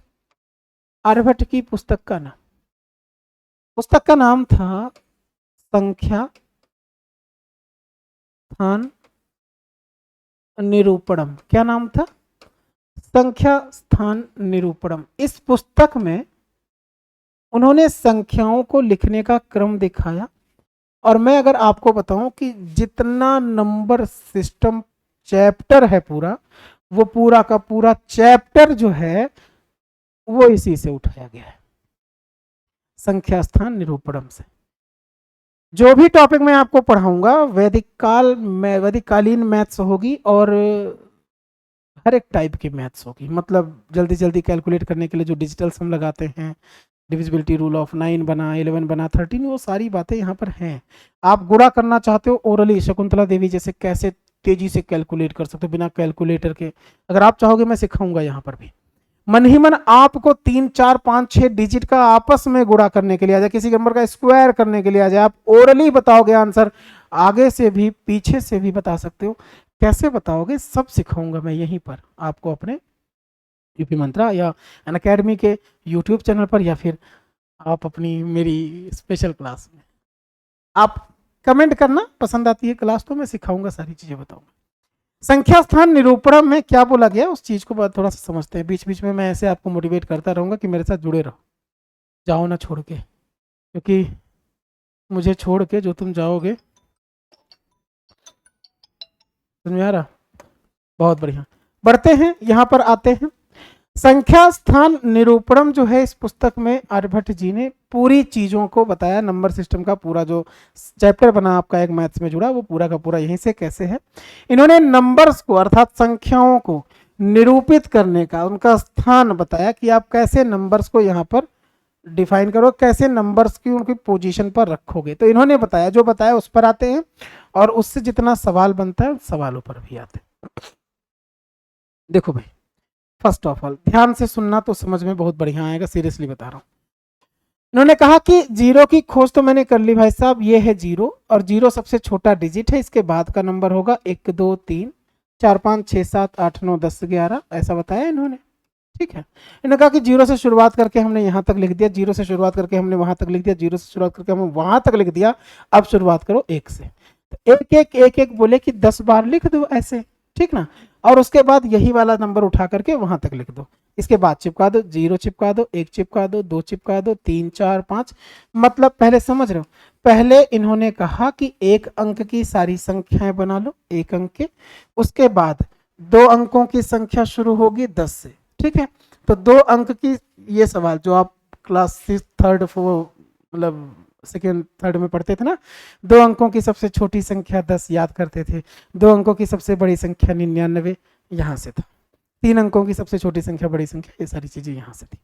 आर्यभट्ट की पुस्तक का नाम था संख्या स्थान निरूपणम। क्या नाम था? संख्या स्थान निरूपणम। इस पुस्तक में उन्होंने संख्याओं को लिखने का क्रम दिखाया। और मैं अगर आपको बताऊं कि जितना नंबर सिस्टम चैप्टर है पूरा, वो पूरा का पूरा चैप्टर जो है वो इसी से उठाया गया है, संख्या स्थान निरूपणम से। जो भी टॉपिक मैं आपको पढ़ाऊंगा वैदिक कालीन मैथ्स होगी और हर एक टाइप की मैथ्स होगी। मतलब जल्दी जल्दी कैलकुलेट करने के लिए जो डिजिटल सम लगाते हैं, डिविजिबिलिटी रूल ऑफ 9 बना, 11 बना, 13, वो सारी बातें यहाँ पर हैं। आप गुणा करना चाहते हो ओरली, शकुंतला देवी जैसे कैसे तेजी से कैलकुलेट कर सकते हो बिना कैलकुलेटर के, अगर आप चाहोगे मैं सिखाऊंगा यहाँ पर भी। मन ही मन आपको 3, 4, 5, 6 डिजिट का आपस में गुणा करने के लिए आ जाए, किसी नंबर का स्क्वायर करने के लिए आ जाए, आप ओरली बताओगे आंसर, आगे से भी पीछे से भी बता सकते हो। कैसे बताओगे सब सिखाऊंगा मैं यहीं पर आपको, अपने यूपी मंत्रा या अनअकैडमी के यूट्यूब चैनल पर, या फिर आप अपनी मेरी स्पेशल क्लास में। आप कमेंट करना, पसंद आती है क्लास तो मैं सिखाऊंगा, सारी चीजें बताऊंगा। संख्या स्थान निरूपण में क्या बोला गया उस चीज को थोड़ा सा समझते हैं। बीच बीच में मैं ऐसे आपको मोटिवेट करता रहूंगा कि मेरे साथ जुड़े रहो, जाओ ना छोड़ के, क्योंकि मुझे छोड़ के जो तुम जाओगे, समझ में आ रहा? बहुत बढ़िया, बढ़ते हैं, यहां पर आते हैं। संख्या स्थान निरूपणम जो है इस पुस्तक में आर्यभट्ट जी ने पूरी चीजों को बताया। नंबर सिस्टम का पूरा जो चैप्टर बना आपका एक मैथ्स में जुड़ा, वो पूरा का पूरा यहीं से कैसे है। इन्होंने नंबर्स को अर्थात संख्याओं को निरूपित करने का उनका स्थान बताया कि आप कैसे नंबर्स को यहाँ पर डिफाइन करो, कैसे नंबर्स की उनकी पोजीशन पर रखोगे। तो इन्होंने बताया, जो बताया उस पर आते हैं, और उससे जितना सवाल बनता है सवालों पर भी आते हैं। देखो भाई, फर्स्ट ऑफ ऑल ध्यान से सुनना तो समझ में बहुत बढ़िया आएगा, सीरियसली बता रहा हूं। इन्होंने कहा कि 0 की खोज तो मैंने कर ली भाई साहब, ये है 0, और 0 सबसे छोटा डिजिट है, इसके बाद का नंबर होगा 1, 2, 3, 4, 5, 6, 7, 8, 9, 10, 11, ऐसा बताया इन्होंने, ठीक है। इन्होंने कहा कि 0 से शुरुआत करके हमने यहाँ तक लिख दिया, 0 से शुरुआत करके हमने वहां तक लिख दिया, 0 से शुरुआत करके हमने वहां तक लिख दिया, अब शुरुआत करो 1 से। तो एक एक बोले कि 10 बार लिख दो ऐसे, ठीक ना, और उसके बाद यही वाला नंबर उठा करके वहां तक लिख दो। इसके बाद चिपका दो, 0 चिपका दो, 1 चिपका दो, 2 चिपका दो, 3, 4, 5। मतलब पहले समझ रहे हो, पहले इन्होंने कहा कि 1 अंक की सारी संख्याएं बना लो, 1 अंक के, उसके बाद 2 अंकों की संख्या शुरू होगी 10 से, ठीक है। तो 2 अंक की, ये सवाल जो आप क्लास 6, 3, 4 मतलब सेकेंड थर्ड में पढ़ते थे ना, 2 अंकों की सबसे छोटी संख्या 10 याद करते थे, 2 अंकों की सबसे बड़ी संख्या 99 यहां से था, 3 अंकों की सबसे छोटी संख्या बड़ी संख्या, ये सारी चीजें यहां से थी।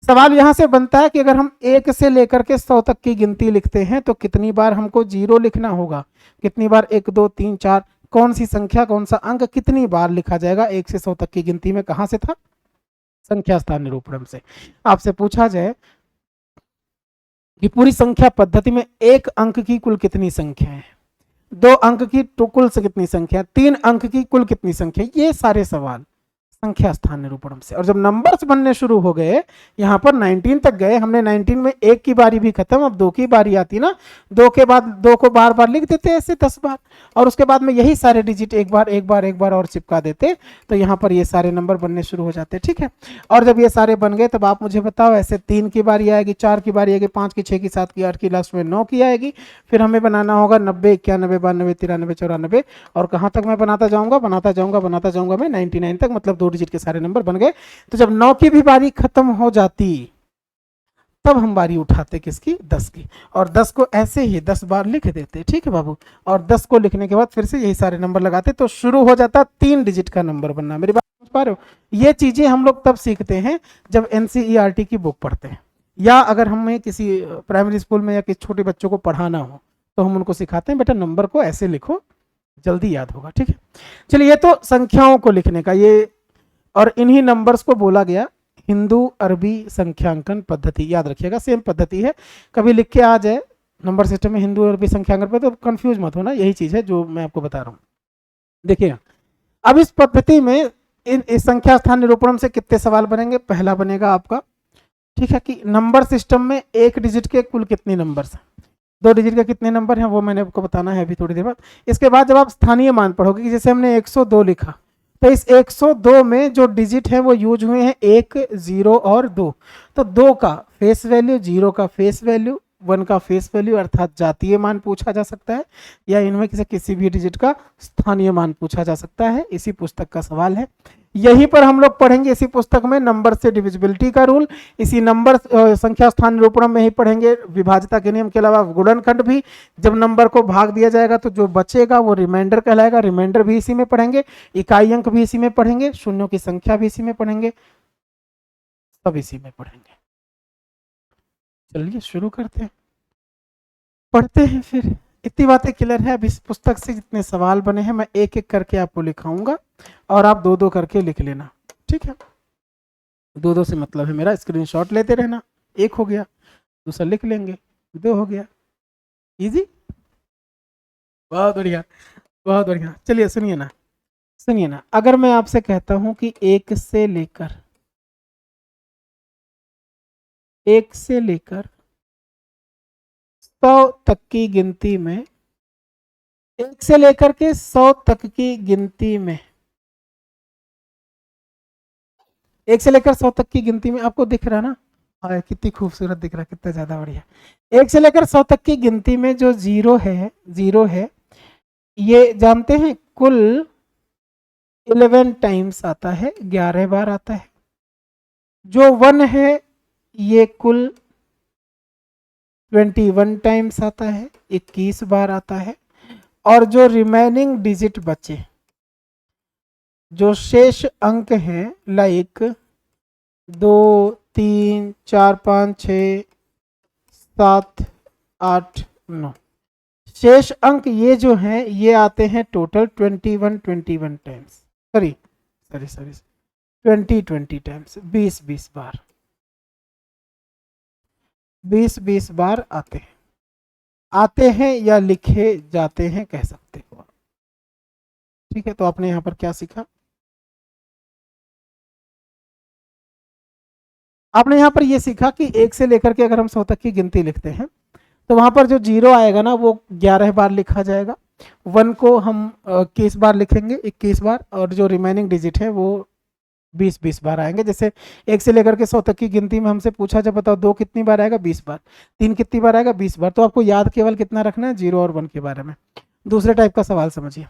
सवाल यहां से बनता है कि अगर हम 1 से लेकर के 100 तक की गिनती लिखते हैं तो कितनी बार हमको 0 लिखना होगा, कितनी बार 1, 2, 3, 4, कौन सी संख्या कौन सा अंक कितनी बार लिखा जाएगा 1 से 100 तक की गिनती में, कहां से था? संख्या स्थान निरूपण से। आपसे पूछा जाए कि पूरी संख्या पद्धति में 1 अंक की कुल कितनी संख्या है, 2 अंक की कुल से कितनी संख्या, 3 अंक की कुल कितनी संख्या, ये सारे सवाल संख्या स्थान निरूपण से। और जब नंबर्स बनने शुरू हो गए, यहाँ पर 19 तक गए, हमने 19 में 1 की बारी भी खत्म, अब 2 की बारी आती ना, 2 के बाद 2 को बार बार लिख देते ऐसे 10 बार, और उसके बाद में यही सारे डिजिट एक बार और चिपका देते, तो यहाँ पर ये सारे नंबर बनने शुरू हो जाते, ठीक है। और जब ये सारे बन गए तब आप मुझे बताओ, ऐसे 3 की बारी आएगी, 4 की बारी आएगी, 5 की, 6 की, 7 की, 8 की, लास्ट में 9 की आएगी। फिर हमें बनाना होगा 90, 91, 92, 93, 94, और कहाँ तक मैं बनाता जाऊंगा मैं 99 तक, मतलब 2 डिजिट के सारे नंबर बन गए। तो जब 9 की भी बारी खत्म हो जाती तब हम बारी उठाते किसकी, 10 की, और 10 को ऐसे ही 10 बार लिख देते, ठीक है बाबू। और 10 को लिखने के बाद फिर से यही सारे नंबर लगाते, तो शुरू हो जाता 3 डिजिट का नंबर बनना। मेरी बात समझ पा रहे हो? ये चीजें हम लोग तब सीखते हैं जब एनसीईआरटी की बुक पढ़ते हैं, या अगर हमें किसी प्राइमरी स्कूल में या किसी छोटे बच्चों को पढ़ाना हो तो हम उनको सिखाते हैं, बेटा नंबर को ऐसे लिखो, जल्दी याद होगा, ठीक है। चलिए, ये तो संख्याओं को लिखने का ये, और इन्हीं नंबर्स को बोला गया हिंदू अरबी संख्यांकन पद्धति। याद रखिएगा, सेम पद्धति है, कभी लिख के आ जाए नंबर सिस्टम में हिंदू अरबी संख्यांकन पद्धति, तो कंफ्यूज मत होना, यही चीज है जो मैं आपको बता रहा हूँ। देखिएगा, अब इस पद्धति में इस संख्या स्थान निरूपण से कितने सवाल बनेंगे। पहला बनेगा आपका, ठीक है, कि नंबर सिस्टम में एक डिजिट के कुल कितने नंबर हैं, 2 डिजिट के कितने नंबर हैं, वो मैंने आपको बताना है अभी थोड़ी देर बाद। इसके बाद जब आप स्थानीय मान पढ़ोगे, कि जैसे हमने 102 लिखा, तो इस 102 में जो डिजिट है वो यूज हुए हैं 1, 0 और 2। तो 2 का फेस वैल्यू, 0 का फेस वैल्यू, 1 का फेस वैल्यू अर्थात जातीय मान पूछा जा सकता है, या इनमें से किसी भी डिजिट का स्थानीय मान पूछा जा सकता है। इसी पुस्तक का सवाल है। यहीं पर हम लोग पढ़ेंगे, इसी पुस्तक में नंबर से डिविजिबिलिटी का रूल, इसी नंबर संख्या स्थान निरूपण में ही पढ़ेंगे विभाज्यता के नियम के अलावा गुणनखंड भी। जब नंबर को भाग दिया जाएगा तो जो बचेगा वो रिमाइंडर कहलाएगा, रिमाइंडर भी इसी में पढ़ेंगे, इकाई अंक भी इसी में पढ़ेंगे, शून्यों की संख्या भी इसी में पढ़ेंगे, सब इसी में पढ़ेंगे। चलिए शुरू करते हैं, पढ़ते हैं फिर। इतनी बातें क्लियर है। अब इस पुस्तक से जितने सवाल बने हैं मैं एक एक करके आपको लिखाऊंगा, और आप 2-2 करके लिख लेना, ठीक है। 2-2 से मतलब है मेरा स्क्रीनशॉट लेते रहना। 1 हो गया, दूसरा लिख लेंगे, 2 हो गया, इजी, बहुत बढ़िया, बहुत बढ़िया। चलिए सुनिए ना, सुनिए ना, अगर मैं आपसे कहता हूं कि 1 से लेकर 100 तक की गिनती में, 1 से लेकर के 100 तक की गिनती में, 1 से लेकर 100 तक की गिनती में, आपको दिख रहा ना, कितनी खूबसूरत दिख रहा, कितना ज्यादा बढ़िया। 1 से लेकर 100 तक की गिनती में जो जीरो है, ये जानते हैं कुल 11 टाइम्स आता है, 11 बार आता है। जो 1 है ये कुल 21 टाइम्स आता है, 21 बार आता है। और जो रिमेनिंग डिजिट बचे, जो शेष अंक हैं, लाइक 2, 3, 4, 5, 6, 7, 8, 9, शेष अंक ये जो हैं ये आते हैं टोटल 21 टाइम्स, सॉरी 20 टाइम्स, 20 बार, 20 बार आते हैं या लिखे जाते हैं, कह सकते हो, ठीक है। तो आपने यहाँ पर क्या सीखा, आपने यहाँ पर ये सीखा कि 1 से लेकर के अगर हम 100 तक की गिनती लिखते हैं तो वहां पर जो जीरो आएगा ना वो 11 बार लिखा जाएगा, 1 को हम 21 बार लिखेंगे, 21 बार, और जो रिमेनिंग डिजिट है वो 20 बार आएंगे। जैसे 1 से लेकर के 100 तक की गिनती में हमसे पूछा, जब बताओ 2 कितनी बार आएगा, 20 बार, 3 कितनी बार आएगा, 20 बार। तो आपको याद केवल कितना रखना है, 0 और 1 के बारे में। दूसरे टाइप का सवाल समझिए,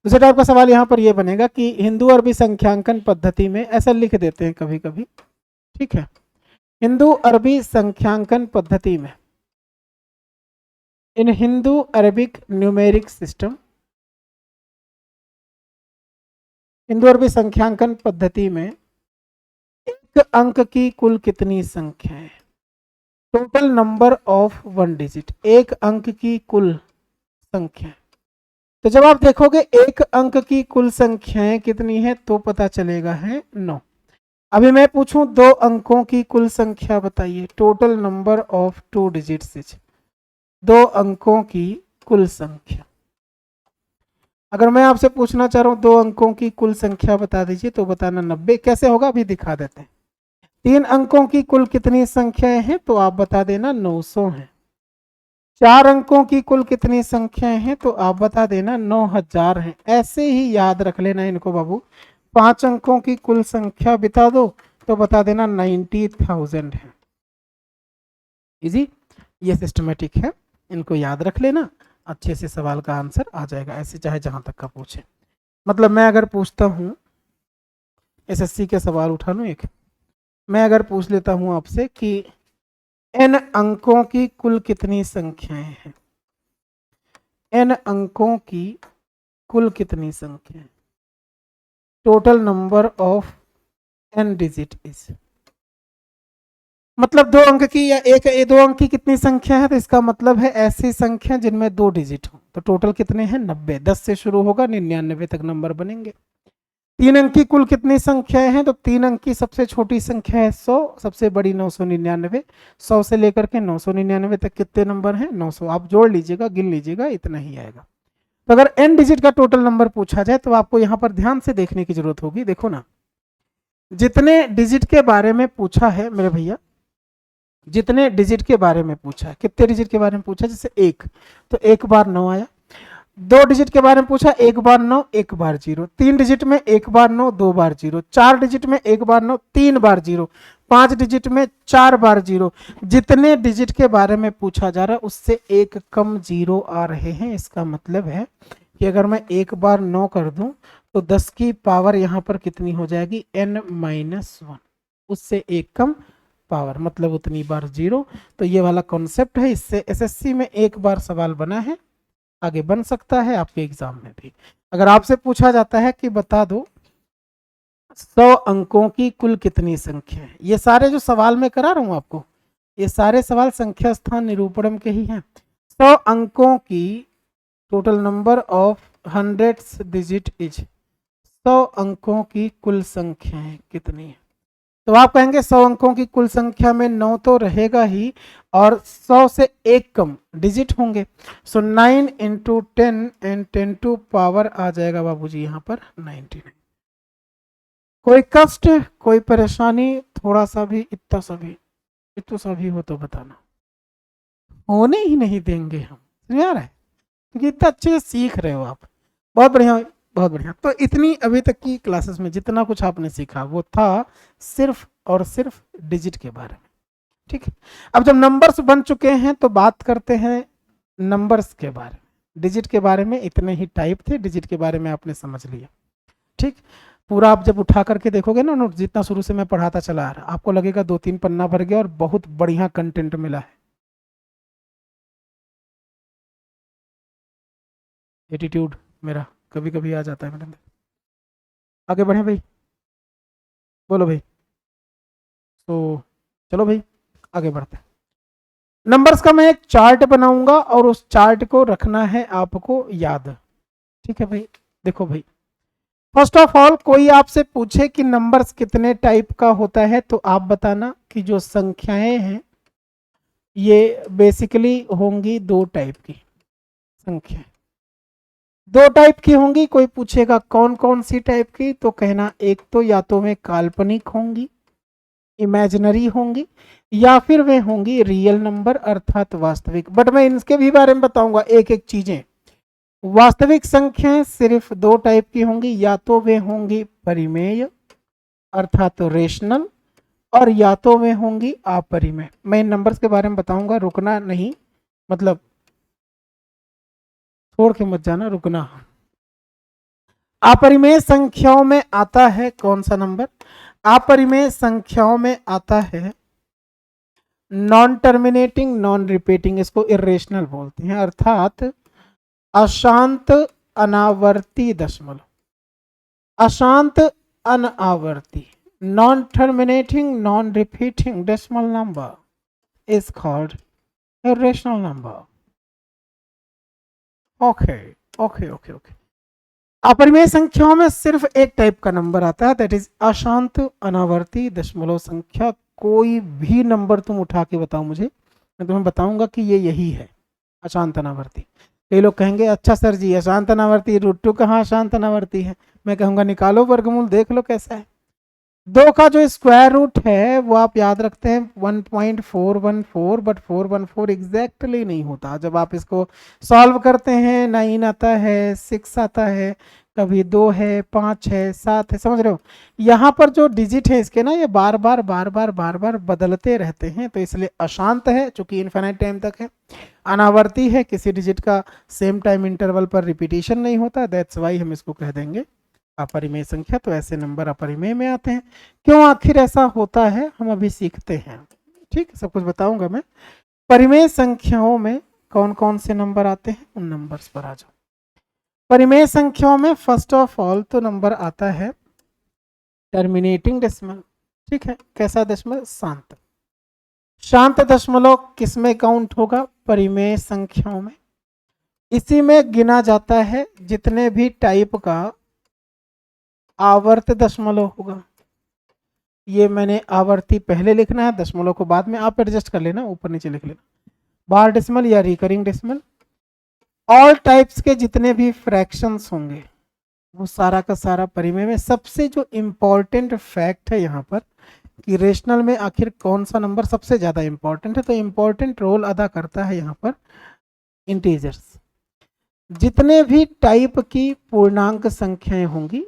दूसरे टाइप का सवाल यहाँ पर यह बनेगा कि हिंदू अरबी संख्यांकन पद्धति में, ऐसा लिख देते हैं कभी कभी, ठीक है, हिंदू अरबी संख्यांकन पद्धति में, in Hindu Arabic numeric system, Hindu अरबी संख्यांकन पद्धति में एक अंक की कुल कितनी संख्या है, टोटल नंबर ऑफ 1 डिजिट, एक अंक की कुल संख्या। तो जब आप देखोगे एक अंक की कुल संख्याएं कितनी है तो पता चलेगा है 9। अभी मैं पूछूं 2 अंकों की कुल संख्या बताइए, टोटल नंबर ऑफ 2 डिजिट्स, 2 अंकों की कुल संख्या। अगर मैं आपसे पूछना चाह रहा हूं 2 अंकों की कुल संख्या बता दीजिए, तो बताना 90। कैसे होगा अभी दिखा देते हैं। 3 अंकों की कुल कितनी संख्याएं हैं तो आप बता देना 900 हैं। 4 अंकों की कुल कितनी संख्याएं हैं तो आप बता देना 9000 हैं। ऐसे ही याद रख लेना इनको बाबू। 5 अंकों की कुल संख्या बता दो तो बता देना 90,000 है। इजी, ये सिस्टमेटिक है, इनको याद रख लेना, अच्छे से सवाल का आंसर आ जाएगा, ऐसे चाहे जहां तक का पूछे। मतलब मैं अगर पूछता हूं, एसएससी के सवाल उठा लूं एक, मैं अगर पूछ लेता हूं आपसे कि n अंकों की कुल कितनी संख्याएं हैं? n अंकों की कुल कितनी संख्याएं? Total number of n digit is, मतलब दो अंक की या एक दो अंक की कितनी संख्या है, तो इसका मतलब है ऐसी संख्या जिनमें दो डिजिट हो। तो टोटल कितने हैं? 90। 10 से शुरू होगा, 99 तक नंबर बनेंगे। तीन अंक की कुल कितनी संख्याएं हैं? तो तीन अंक की सबसे छोटी संख्या है 100, सबसे बड़ी 999। 100 से लेकर के 999 तक कितने नंबर हैं? 900। आप जोड़ लीजिएगा, गिन लीजिएगा, इतना ही आएगा। तो अगर n डिजिट का टोटल नंबर पूछा जाए तो आपको यहां पर ध्यान से देखने की जरूरत होगी। देखो ना, जितने डिजिट के बारे में पूछा है मेरे भैया, जितने डिजिट के बारे में पूछा है, कितने डिजिट के बारे में पूछा है? जैसे एक, तो एक बार 9 आया। दो डिजिट के बारे में पूछा, एक बार 9, एक बार 0। तीन डिजिट में एक बार 9, दो बार 0। चार डिजिट में एक बार 9, तीन बार 0। पांच डिजिट में चार बार 0। जितने डिजिट के बारे में पूछा जा रहा है उससे एक कम 0 आ रहे हैं। इसका मतलब है कि अगर मैं एक बार 9 कर दूं तो 10 की पावर यहां पर कितनी हो जाएगी? n-1, उससे एक कम पावर, मतलब उतनी बार 0। तो ये वाला कॉन्सेप्ट है, इससे एसएससी में एक बार सवाल बना है, आगे बन सकता है आपके एग्जाम में भी। अगर आपसे पूछा जाता है कि बता दो 100 अंकों की कुल कितनी संख्या है, ये सारे जो सवाल मैं करा रहा हूं आपको, ये सारे सवाल संख्या स्थान निरूपणम के ही हैं। 100 अंकों की total number of hundreds digit is, 100 अंकों की कुल संख्या कितनी है? तो आप कहेंगे 100 अंकों की कुल संख्या में 9 तो रहेगा ही, और 100 से एक कम डिजिट होंगे। सो 9 इंटू 10 एंड 10 टू पावर आ जाएगा बाबूजी यहाँ पर 99। कोई कष्ट, कोई परेशानी, थोड़ा सा भी, इतना सा भी, इतना सा भी हो तो बताना, होने ही नहीं देंगे हम। समझ आ रहा है? क्योंकि इतना अच्छे से सीख रहे हो आप। बहुत बढ़िया, बहुत बढ़िया। तो इतनी अभी तक की क्लासेस में जितना कुछ आपने सीखा वो था सिर्फ और सिर्फ डिजिट के बारे में। ठीक है, अब जब नंबर्स बन चुके हैं तो बात करते हैं नंबर्स के बारे में। डिजिट के बारे में इतने ही टाइप थे, डिजिट के बारे में आपने समझ लिया। ठीक, पूरा आप जब उठा करके देखोगे ना नोट, जितना शुरू से मैं पढ़ाता चला आ रहा, आपको लगेगा 2-3 पन्ना भर गया और बहुत बढ़िया कंटेंट मिला है। एटीट्यूड मेरा कभी कभी आ जाता है मेरे अंदर। आगे बढ़े भाई, बोलो भाई। तो चलो भाई आगे बढ़ते हैं। नंबर्स का मैं एक चार्ट बनाऊंगा और उस चार्ट को रखना है आपको याद। ठीक है भाई, देखो भाई, फर्स्ट ऑफ ऑल कोई आपसे पूछे कि नंबर्स कितने टाइप का होता है तो आप बताना कि जो संख्याएं हैं ये बेसिकली होंगी दो टाइप की संख्याएं। दो टाइप की होंगी। कोई पूछेगा कौन कौन सी टाइप की, तो कहना एक तो या तो वे काल्पनिक होंगी, इमेजिनरी होंगी, या फिर वे होंगी रियल नंबर अर्थात वास्तविक। बट मैं इनके भी बारे में बताऊंगा एक एक चीजें। वास्तविक संख्याएं सिर्फ दो टाइप की होंगी, या तो वे होंगी परिमेय अर्थात रेशनल, और या तो वे होंगी अपरिमेय। मैं इन नंबर्स के बारे में बताऊंगा, रुकना नहीं, मतलब छोड़ के मत जाना, रुकना। अपरिमेय संख्याओं में आता है कौन सा नंबर? अपरिमेय संख्याओं में आता है नॉन टर्मिनेटिंग, नॉन रिपीटिंग, इसको इरेशनल बोलते हैं, अर्थात अशांत अनावर्ती दशमलव। अशांत अनावर्ती, non terminating, non repeating decimal number is called irrational number. Okay okay okay okay. अपरिमेय संख्याओं में सिर्फ एक टाइप का नंबर आता है, दैट इज अशांत अनावर्ती दशमलव संख्या। कोई भी नंबर तुम उठा के बताओ मुझे, मैं तुम्हें बताऊंगा कि ये यही है अशांत अनावर्ती। कई लोग कहेंगे अच्छा सर जी अशांत अनावर्ती √2 कहाँ अशांत अनावर्ती है? मैं कहूंगा निकालो वर्गमूल, देख लो कैसा है। दो का जो स्क्वायर रूट है वो आप याद रखते हैं 1.414, बट 414 एग्जैक्टली नहीं होता। जब आप इसको सॉल्व करते हैं 9 आता है, 6 आता है, कभी 2 है, 5 है, 7 है, समझ रहे हो? यहाँ पर जो डिजिट है इसके ना, ये बार बार बार बार बार बार बदलते रहते हैं, तो इसलिए अशांत है चूंकि इन्फिनिट टाइम तक है। अनावर्ती है, किसी डिजिट का सेम टाइम इंटरवल पर रिपीटिशन नहीं होता, दैट्स वाई हम इसको कह देंगे अपरिमेय संख्या। तो ऐसे नंबर अपरिमेय में आते हैं। क्यों आखिर ऐसा होता है हम अभी सीखते हैं। ठीक, सब कुछ बताऊंगा मैं। परिमेय संख्याओं में कौन कौन से नंबर आते हैं, उन नंबर्स पर आ जाओ। परिमेय संख्याओं में फर्स्ट ऑफ ऑल तो नंबर आता है टर्मिनेटिंग डेसिमल। ठीक है, कैसा दशमलव, शांत। शांत दशमलव किस में काउंट होगा, परिमेय संख्याओं में। इसी में गिना जाता है जितने भी टाइप का आवर्त दशमलव होगा। ये मैंने आवर्ती पहले लिखना है, दशमलव को बाद में आप एडजस्ट कर लेना, ऊपर नीचे लिख लेना। बार डेसिमल या रिकरिंग डेसिमल, ऑल टाइप्स के जितने भी फ्रैक्शंस होंगे वो सारा का सारा परिमेय में। सबसे जो इम्पोर्टेंट फैक्ट है यहाँ पर कि रेशनल में आखिर कौन सा नंबर सबसे ज़्यादा इम्पोर्टेंट है, तो इम्पोर्टेंट रोल अदा करता है यहाँ पर इंटीजर्स। जितने भी टाइप की पूर्णांक संख्याएं होंगी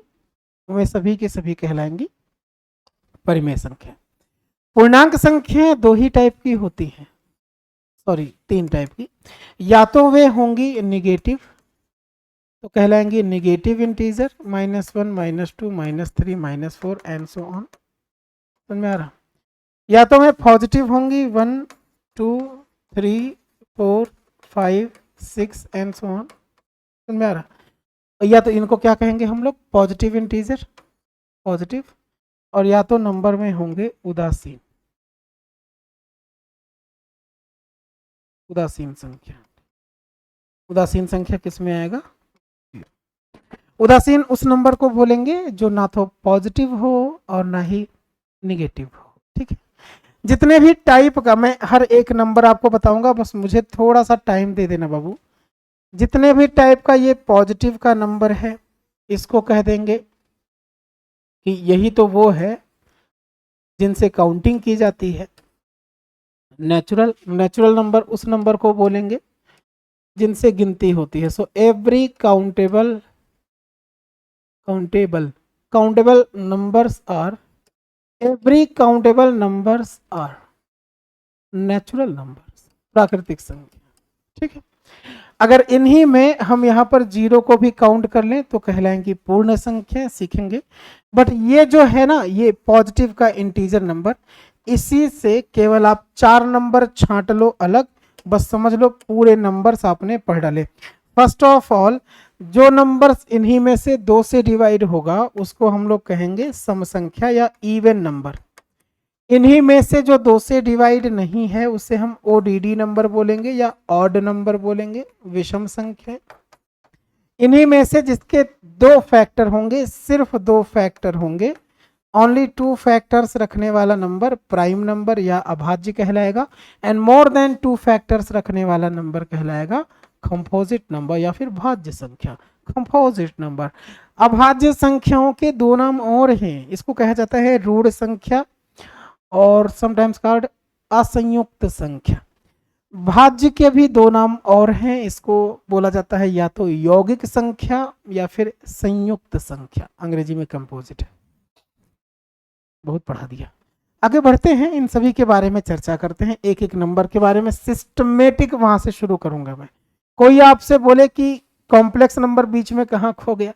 वे सभी के सभी कहलाएंगी परिमेय संख्या। पूर्णांक संख्याएं दो ही टाइप की होती हैं, सॉरी तीन टाइप की। या तो वे होंगी निगेटिव, तो कहलाएंगी negative integer, -1, -2, -3, -4 and so on. समझ में आ रहा। या तो वे पॉजिटिव होंगी, 1, 2, 3, 4, 5, 6 एंड सो ऑन। समझ में आ रहा। या तो इनको क्या कहेंगे हम लोग, पॉजिटिव इंटीजर, पॉजिटिव। और या तो नंबर में होंगे उदासीन, उदासीन संख्या। उदासीन संख्या किस में आएगा, उदासीन उस नंबर को बोलेंगे जो ना तो पॉजिटिव हो और ना ही निगेटिव हो। ठीक है, जितने भी टाइप का मैं हर एक नंबर आपको बताऊंगा, बस मुझे थोड़ा सा टाइम दे देना बाबू। जितने भी टाइप का ये पॉजिटिव का नंबर है इसको कह देंगे कि यही तो वो है जिनसे काउंटिंग की जाती है। नेचुरल, नेचुरल नंबर उस नंबर को बोलेंगे जिनसे गिनती होती है। So every countable countable numbers are, every countable numbers are natural numbers, प्राकृतिक संख्या। ठीक है, अगर इन्हीं में हम यहाँ पर जीरो को भी काउंट कर लें तो कहलाएंगी पूर्ण संख्या, सीखेंगे। बट ये जो है ना, ये पॉजिटिव का इंटीजर नंबर, इसी से केवल आप 4 नंबर छांट लो अलग, बस समझ लो पूरे नंबर्स आपने पढ़ डाले। फर्स्ट ऑफ ऑल जो नंबर्स इन्हीं में से 2 से डिवाइड होगा उसको हम लोग कहेंगे सम संख्या या इवन नंबर। इन्हीं में से जो 2 से डिवाइड नहीं है उसे हम ओडीडी नंबर बोलेंगे या ऑड नंबर बोलेंगे, विषम संख्या। इन्हीं में से जिसके 2 फैक्टर होंगे, सिर्फ 2 फैक्टर होंगे, ओनली 2 फैक्टर्स रखने वाला नंबर प्राइम नंबर या अभाज्य कहलाएगा। एंड मोर देन 2 फैक्टर्स रखने वाला नंबर कहलाएगा कंपोजिट नंबर या फिर भाज्य संख्या, कंपोजिट नंबर। अभाज्य संख्याओं के 2 नाम और हैं, इसको कहा जाता है रूढ़ संख्या और समटाइम्स कॉल्ड असंयुक्त संख्या। भाज्य के भी 2 नाम और हैं, इसको बोला जाता है या तो यौगिक संख्या या फिर संयुक्त संख्या, अंग्रेजी में कंपोजिट है। बहुत पढ़ा दिया, आगे बढ़ते हैं, इन सभी के बारे में चर्चा करते हैं। एक एक नंबर के बारे में सिस्टमेटिक वहां से शुरू करूंगा मैं। कोई आपसे बोले कि कॉम्प्लेक्स नंबर बीच में कहाँ खो गया,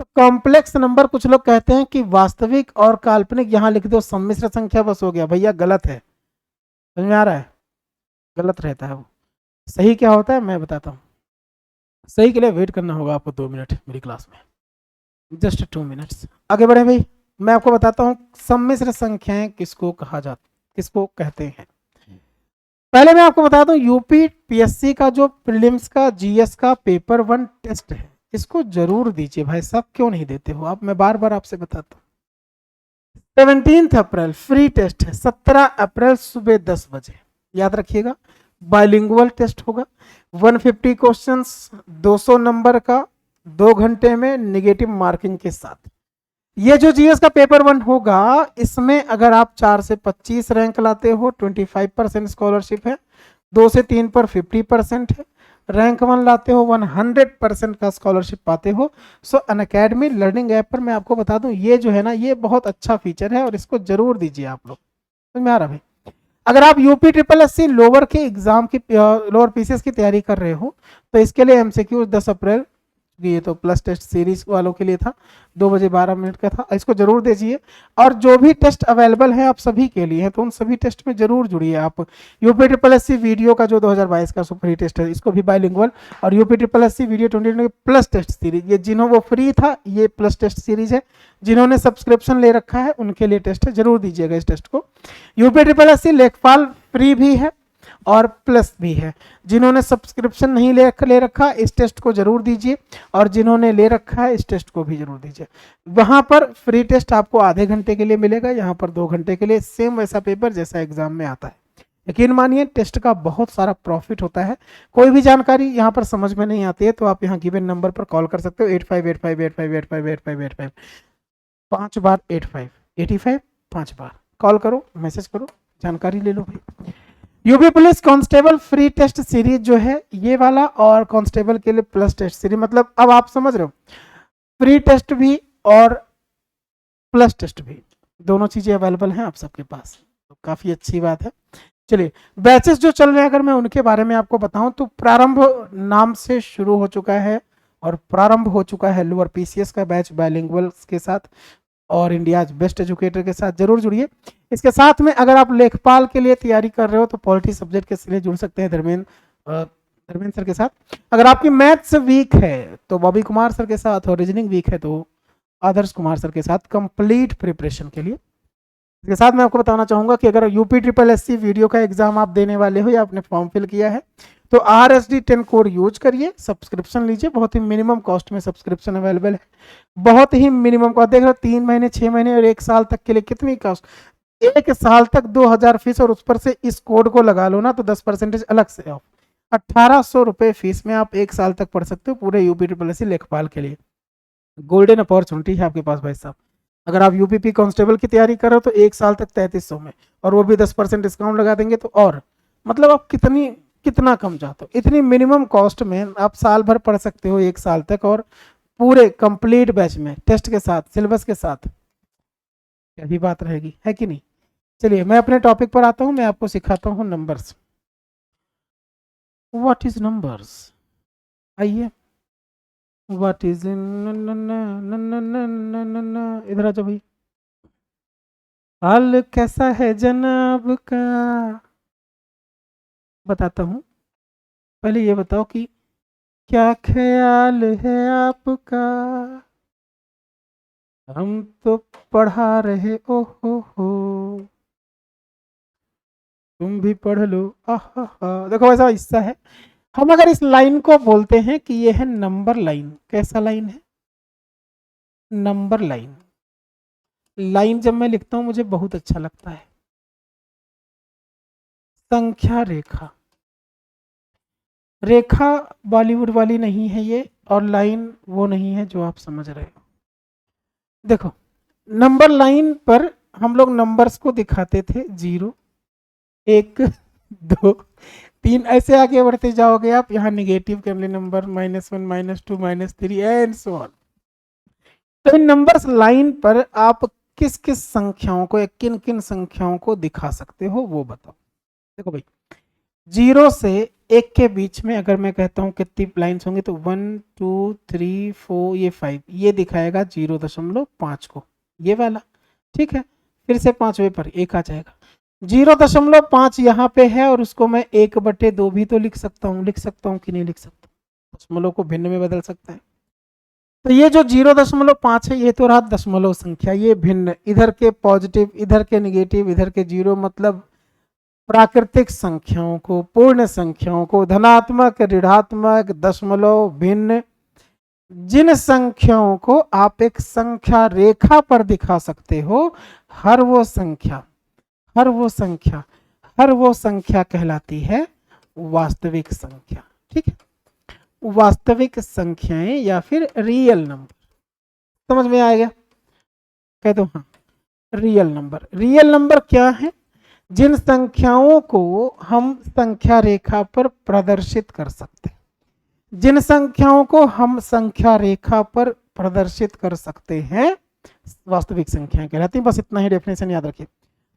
तो कॉम्प्लेक्स नंबर कुछ लोग कहते हैं कि वास्तविक और काल्पनिक यहां लिख दो सम्मिश्र संख्या बस हो गया। भैया गलत है, समझ में आ रहा है, गलत रहता है वो। सही क्या होता है मैं बताता हूँ। सही के लिए वेट करना होगा आपको 2 मिनट मेरी क्लास में, जस्ट 2 मिनट्स। आगे बढ़े भाई, मैं आपको बताता हूँ सम्मिश्र संख्याएं किसको कहा जाता, किसको कहते हैं। पहले मैं आपको बता दूं यूपी पीएससी का जो प्रीलिम्स का जीएस का पेपर 1 टेस्ट है, इसको जरूर दीजिए भाई साहब, क्यों नहीं देते हो आप, मैं बार बार आपसे बताता हूँ। 17 अप्रैल फ्री टेस्ट है, 17 अप्रैल सुबह 10 बजे, याद रखिएगा। बाइलिंगुअल टेस्ट होगा, 150 क्वेश्चंस, 200 नंबर का, 2 घंटे में नेगेटिव मार्किंग के साथ। ये जो जीएस का पेपर 1 होगा, इसमें अगर आप 4 से 25 रैंक लाते हो 25% स्कॉलरशिप है, 2 से 3 पर 50% है, रैंक 1 लाते हो 100% का स्कॉलरशिप पाते हो। सो अनअकैडमी लर्निंग ऐप पर मैं आपको बता दूं, ये जो है ना, ये बहुत अच्छा फीचर है और इसको जरूर दीजिए आप लोग। समझ में आ रहा भाई। अगर आप यूपी SSS लोअर के एग्जाम की, लोअर पीसीएस की तैयारी कर रहे हो, तो इसके लिए एमसीक्यू 10 अप्रैल ये तो प्लस टेस्ट सीरीज वालों के लिए था, 2 बजे 12 मिनट का था, इसको जरूर दीजिए। और जो भी टेस्ट अवेलेबल है आप सभी के लिए हैं, तो उन सभी टेस्ट में जरूर जुड़िए आप। UP triple S C VDO का जो 2022 का फ्री टेस्ट है, इसको भी बाइलिंगुअल, और UP triple S C VDO 2020 plus test series, ये जिन्हों वो फ्री था, ये प्लस टेस्ट सीरीज है। जिन्होंने सब्सक्रिप्शन ले रखा है उनके लिए टेस्ट है, जरूर दीजिएगा इस टेस्ट को। यूपी ट्रिपल एस सी लेखपाल फ्री भी है और प्लस भी है। जिन्होंने सब्सक्रिप्शन नहीं ले रखा इस टेस्ट को जरूर दीजिए, और जिन्होंने ले रखा है इस टेस्ट को भी जरूर दीजिए। वहां पर फ्री टेस्ट आपको आधे घंटे के लिए मिलेगा, यहाँ पर 2 घंटे के लिए, सेम वैसा पेपर जैसा एग्जाम में आता है। यकीन मानिए टेस्ट का बहुत सारा प्रॉफिट होता है। कोई भी जानकारी यहाँ पर समझ में नहीं आती है तो आप यहाँ गिवन नंबर पर कॉल कर सकते हो, 858585858585 5 बार 85 5 बार कॉल करो, मैसेज करो, जानकारी ले लो भाई। UP police constable free test series जो है ये वाला, और कांस्टेबल के लिए प्लस टेस्ट सीरीज, मतलब अब आप समझ रहे हो, फ्री टेस्ट भी और प्लस टेस्ट भी, दोनों चीजें अवेलेबल हैं आप सबके पास, तो काफी अच्छी बात है। चलिए बैचेस जो चल रहे हैं अगर मैं उनके बारे में आपको बताऊं तो प्रारंभ नाम से शुरू हो चुका है, और प्रारंभ हो चुका है लोअर पीसीएस का बैच बाइलिंगुअल के साथ और इंडिया बेस्ट एजुकेटर के साथ, जरूर जुड़िए। इसके साथ में अगर आप लेखपाल के लिए तैयारी कर रहे हो तो पॉलिटी सब्जेक्ट के लिए जुड़ सकते हैं धर्मेंद्र सर के साथ। अगर आपकी मैथ्स वीक है तो बॉबी कुमार सर के साथ, और रीजनिंग वीक है तो आदर्श कुमार सर के साथ कंप्लीट प्रिपरेशन के लिए। इसके साथ मैं आपको बताना चाहूंगा कि अगर UP triple S C VDO का एग्जाम आप देने वाले हो या आपने फॉर्म फिल किया है तो RSD 10 कोड यूज करिए, सब्सक्रिप्शन लीजिए, बहुत ही मिनिमम कॉस्ट में सब्सक्रिप्शन अवेलेबल है, बहुत ही मिनिमम कॉस्ट। देख रहे हो 3 महीने 6 महीने और 1 साल तक के लिए कितनी कॉस्ट, 1 साल तक 2000 फीस, और उस पर से इस कोड को लगा लो ना तो 10% अलग से ऑफ, 1800 रुपये फीस में आप 1 साल तक पढ़ सकते हो पूरे यूपी ट्रिपल एस सी लेखपाल के लिए। गोल्डन अपॉर्चुनिटी है आपके पास भाई साहब। अगर आप यूपीपी कांस्टेबल की तैयारी कर रहे हो तो 1 साल तक 3300 में, और वो भी 10% डिस्काउंट लगा देंगे तो, और मतलब आप कितना कम चाहते हो, इतनी मिनिमम कॉस्ट में आप साल भर पढ़ सकते हो 1 साल तक, और पूरे कंप्लीट बैच में टेस्ट के साथ सिलेबस के साथ, क्या ही बात रहेगी, है कि नहीं। चलिए मैं अपने टॉपिक पर आता हूं, मैं आपको सिखाता हूं नंबर्स। व्हाट इज नंबर्स, आइए व्हाट इज इधर आ जाओ भाई। हाल कैसा है जनाब का, बताता हूँ, पहले ये बताओ कि क्या ख्याल है आपका, हम तो पढ़ा रहे ओ हो, तुम भी पढ़ लो आहा। देखो ऐसा हिस्सा है, हम अगर इस लाइन को बोलते हैं कि ये है नंबर लाइन, कैसा लाइन है, नंबर लाइन। लाइन जब मैं लिखता हूं मुझे बहुत अच्छा लगता है। संख्या रेखा, रेखा बॉलीवुड वाली नहीं है ये, और लाइन वो नहीं है जो आप समझ रहे हो। देखो नंबर लाइन पर हम लोग नंबर्स को दिखाते थे 0 1 2 3, ऐसे आगे बढ़ते जाओगे आप, यहाँ negative family number -1 -2 -3 and so on. तो इन नंबर्स लाइन पर आप किस किस संख्याओं को या किन किन संख्याओं को दिखा सकते हो वो बताओ। देखो भाई 0 से 1 के बीच में अगर मैं कहता हूँ कितनी लाइन्स होंगी तो 1 2 3 4 ये 5, ये दिखाएगा 0.5 को, ये वाला, ठीक है। फिर से 5वें पर 1 आ जाएगा, 0.5 यहाँ पे है, और उसको मैं 1/2 भी तो लिख सकता हूँ कि नहीं लिख सकता, दशमलव को भिन्न में बदल सकता है। तो ये जो 0.5 है ये तो रहा दशमलव संख्या, ये भिन्न, इधर के पॉजिटिव इधर के निगेटिव इधर के 0, मतलब प्राकृतिक संख्याओं को, पूर्ण संख्याओं को, धनात्मक ऋणात्मक दशमलव भिन्न, जिन संख्याओं को आप एक संख्या रेखा पर दिखा सकते हो, हर वो संख्या कहलाती है वास्तविक संख्या, ठीक है। वास्तविक संख्याएं या फिर रियल नंबर, समझ में आएगा, कह दो हाँ। रियल नंबर क्या है, जिन संख्याओं को हम संख्या रेखा पर प्रदर्शित कर सकते हैं, जिन संख्याओं को हम संख्या रेखा पर प्रदर्शित कर सकते हैं वास्तविक संख्याएं कहलाती हैं। बस इतना ही डेफिनेशन याद रखिए,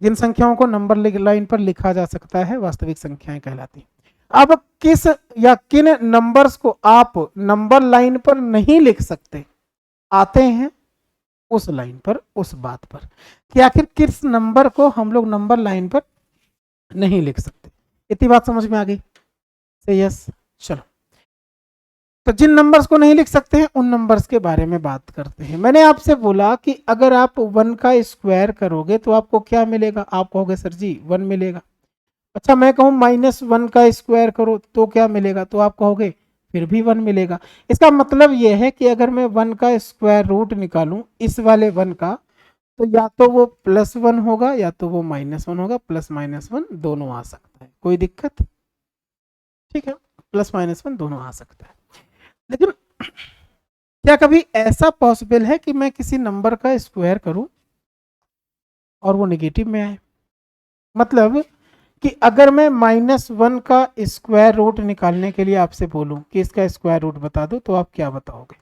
जिन संख्याओं को नंबर लाइन पर लिखा जा सकता है वास्तविक संख्याएं कहलाती हैं। अब किस या किन नंबर्स को आप नंबर लाइन पर नहीं लिख सकते, आते हैं उस लाइन पर, उस बात पर कि आखिर किस नंबर को हम लोग नंबर लाइन पर नहीं लिख सकते। इतनी बात समझ में आ गई? से यस। चलो, तो जिन नंबर्स को नहीं लिख सकते हैं उन नंबर्स के बारे में बात करते हैं। मैंने आपसे बोला कि अगर आप 1 का स्क्वायर करोगे तो आपको क्या मिलेगा? आप कहोगे सर जी 1 मिलेगा। अच्छा, मैं कहूँ -1 का स्क्वायर करो तो क्या मिलेगा? तो आप कहोगे फिर भी 1 मिलेगा। इसका मतलब यह है कि अगर मैं 1 का स्क्वायर रूट निकालूं इस वाले 1 का, तो या तो वो +1 होगा या तो वो -1 होगा। +-1 दोनों आ सकता है, कोई दिक्कत? ठीक है, +-1 दोनों आ सकता है। लेकिन क्या कभी ऐसा पॉसिबल है कि मैं किसी नंबर का स्क्वायर करूं और वो नेगेटिव में आए? मतलब कि अगर मैं -1 का स्क्वायर रूट निकालने के लिए आपसे बोलूं कि इसका स्क्वायर रूट बता दो, तो आप क्या बताओगे?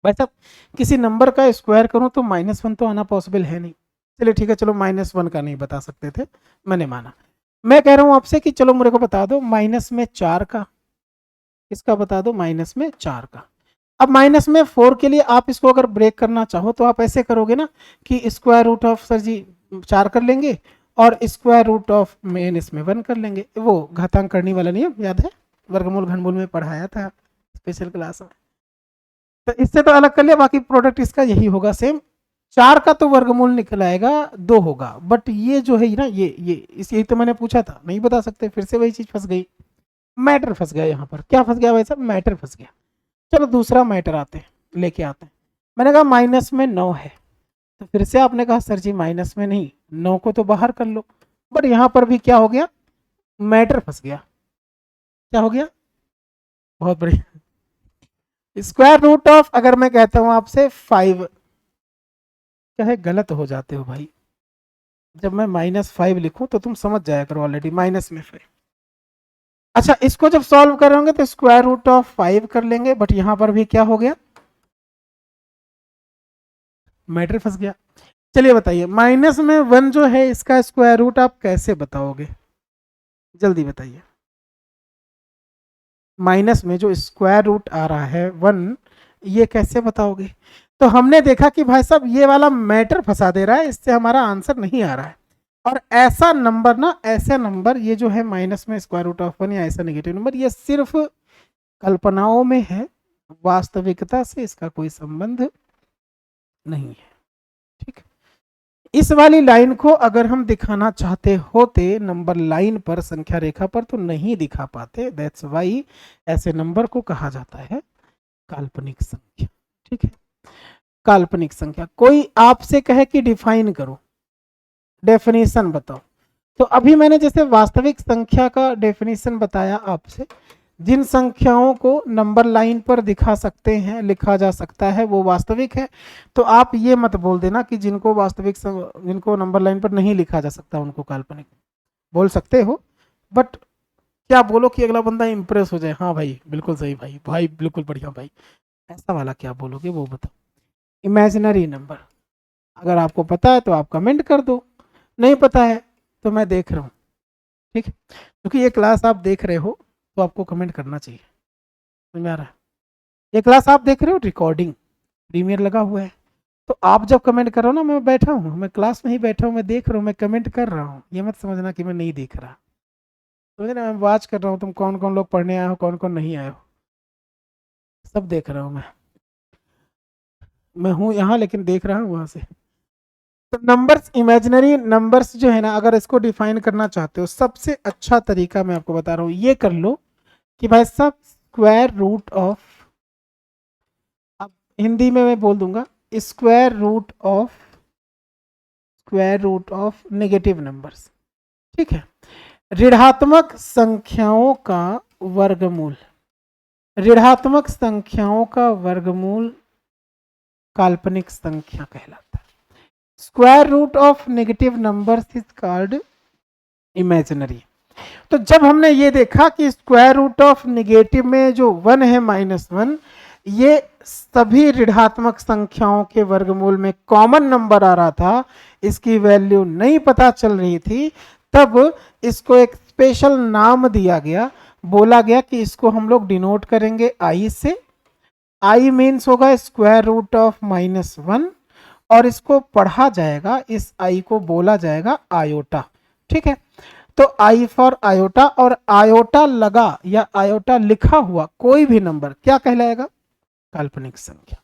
भाई साहब, किसी नंबर का स्क्वायर करूं तो -1 तो आना पॉसिबल है नहीं। चलिए ठीक है, चलो -1 का नहीं बता सकते थे, मैंने माना। मैं कह रहा हूं आपसे कि चलो मेरे को बता दो -4 का। इसका बता दो -4 का। अब -4 के लिए आप इसको अगर ब्रेक करना चाहो तो आप ऐसे करोगे ना कि स्क्वायर रूट ऑफ सर जी 4 कर लेंगे और स्क्वायर रूट ऑफ मेन इसमें 1 कर लेंगे। वो घातांक करनी वाला नियम याद है, वर्गमूल घनमूल में पढ़ाया था स्पेशल क्लास में। तो इससे तो अलग कर लिया, बाकी प्रोडक्ट इसका यही होगा सेम। 4 का तो वर्गमूल निकल आएगा 2 होगा, बट ये जो है ना ये इस यही तो मैंने पूछा था, नहीं बता सकते, फिर से वही चीज फंस गई। मैटर फंस गया यहाँ पर। क्या फंस गया भाई साहब? मैटर फंस गया। चलो दूसरा मैटर आते हैं, लेके आते हैं। मैंने कहा -9 है, तो फिर से आपने कहा सर जी माइनस में नहीं, 9 को तो बाहर कर लो। बट यहाँ पर भी क्या हो गया? मैटर फंस गया। क्या हो गया? बहुत बढ़िया। स्क्वायर रूट ऑफ, अगर मैं कहता हूं आपसे 5, क्या है? गलत हो जाते हो भाई। जब मैं -5 लिखूं तो तुम समझ जाया करो ऑलरेडी माइनस में 5। अच्छा, इसको जब सॉल्व कर रहे होंगे तो स्क्वायर रूट ऑफ 5 कर लेंगे, बट यहां पर भी क्या हो गया? मैटर फंस गया। चलिए बताइए, -1 जो है इसका स्क्वायर रूट आप कैसे बताओगे? जल्दी बताइए। माइनस में जो स्क्वायर रूट आ रहा है 1, ये कैसे बताओगे? तो हमने देखा कि भाई साहब ये वाला मैटर फंसा दे रहा है, इससे हमारा आंसर नहीं आ रहा है। और ऐसा नंबर ना, ऐसा नंबर ये जो है माइनस में स्क्वायर रूट ऑफ 1 या ऐसा नेगेटिव नंबर, ये सिर्फ कल्पनाओं में है, वास्तविकता से इसका कोई संबंध नहीं है। ठीक, इस वाली लाइन को अगर हम दिखाना चाहते होते नंबर लाइन पर, संख्या रेखा पर, तो नहीं दिखा पाते। दैट्स वाई ऐसे नंबर को कहा जाता है काल्पनिक संख्या। ठीक है, काल्पनिक संख्या। कोई आपसे कहे कि डिफाइन करो, डेफिनेशन बताओ, तो अभी मैंने जैसे वास्तविक संख्या का डेफिनेशन बताया आपसे, जिन संख्याओं को नंबर लाइन पर दिखा सकते हैं, लिखा जा सकता है, वो वास्तविक है। तो आप ये मत बोल देना कि जिनको वास्तविक, जिनको नंबर लाइन पर नहीं लिखा जा सकता उनको काल्पनिक। बोल सकते हो, बट क्या बोलो कि अगला बंदा इंप्रेस हो जाए, हाँ भाई बिल्कुल सही भाई, भाई बिल्कुल बढ़िया भाई, ऐसा वाला क्या बोलोगे वो बताओ। इमेजिनरी नंबर, अगर आपको पता है तो आप कमेंट कर दो, नहीं पता है तो मैं देख रहा हूँ। ठीक है, क्योंकि ये क्लास आप देख रहे हो तो आपको कमेंट करना चाहिए। समझ में आ रहा है? ये क्लास आप देख रहे हो, रिकॉर्डिंग प्रीमियर लगा हुआ है, तो आप जब कमेंट करो ना, मैं बैठा हूँ, मैं क्लास में ही बैठा हूँ, मैं देख रहा हूँ, मैं कमेंट कर रहा हूँ। ये मत समझना कि मैं नहीं देख रहा, समझ ना, मैं वॉच कर रहा हूँ तुम कौन कौन लोग पढ़ने आए हो, कौन कौन नहीं आए हो, सब देख रहा हूँ मैं हूँ यहाँ, लेकिन देख रहा हूँ वहां से। तो नंबर्स, इमेजिनरी नंबर्स जो है ना, अगर इसको डिफाइन करना चाहते हो, सबसे अच्छा तरीका मैं आपको बता रहा हूँ, ये कर लो कि भाई साहब स्क्वायर रूट ऑफ, अब हिंदी में मैं बोल दूंगा, square root of negative numbers. ठीक है, ऋणात्मक संख्याओं का वर्गमूल, ऋणात्मक संख्याओं का वर्गमूल काल्पनिक संख्या कहलाता है। Square root of negative numbers is called imaginary. तो जब हमने ये देखा कि स्क्वायर रूट ऑफ नेगेटिव में जो 1 है -1, ये सभी ऋणात्मक संख्याओं के वर्गमूल में कॉमन नंबर आ रहा था, इसकी वैल्यू नहीं पता चल रही थी, तब इसको एक स्पेशल नाम दिया गया, बोला गया कि इसको हम लोग डिनोट करेंगे आई से। आई मीन्स होगा स्क्वायर रूट ऑफ -1 और इसको पढ़ा जाएगा, इस आई को बोला जाएगा आयोटा। ठीक है, तो आई फॉर आयोटा, और आयोटा लगा या आयोटा लिखा हुआ कोई भी नंबर क्या कहलाएगा? काल्पनिक संख्या।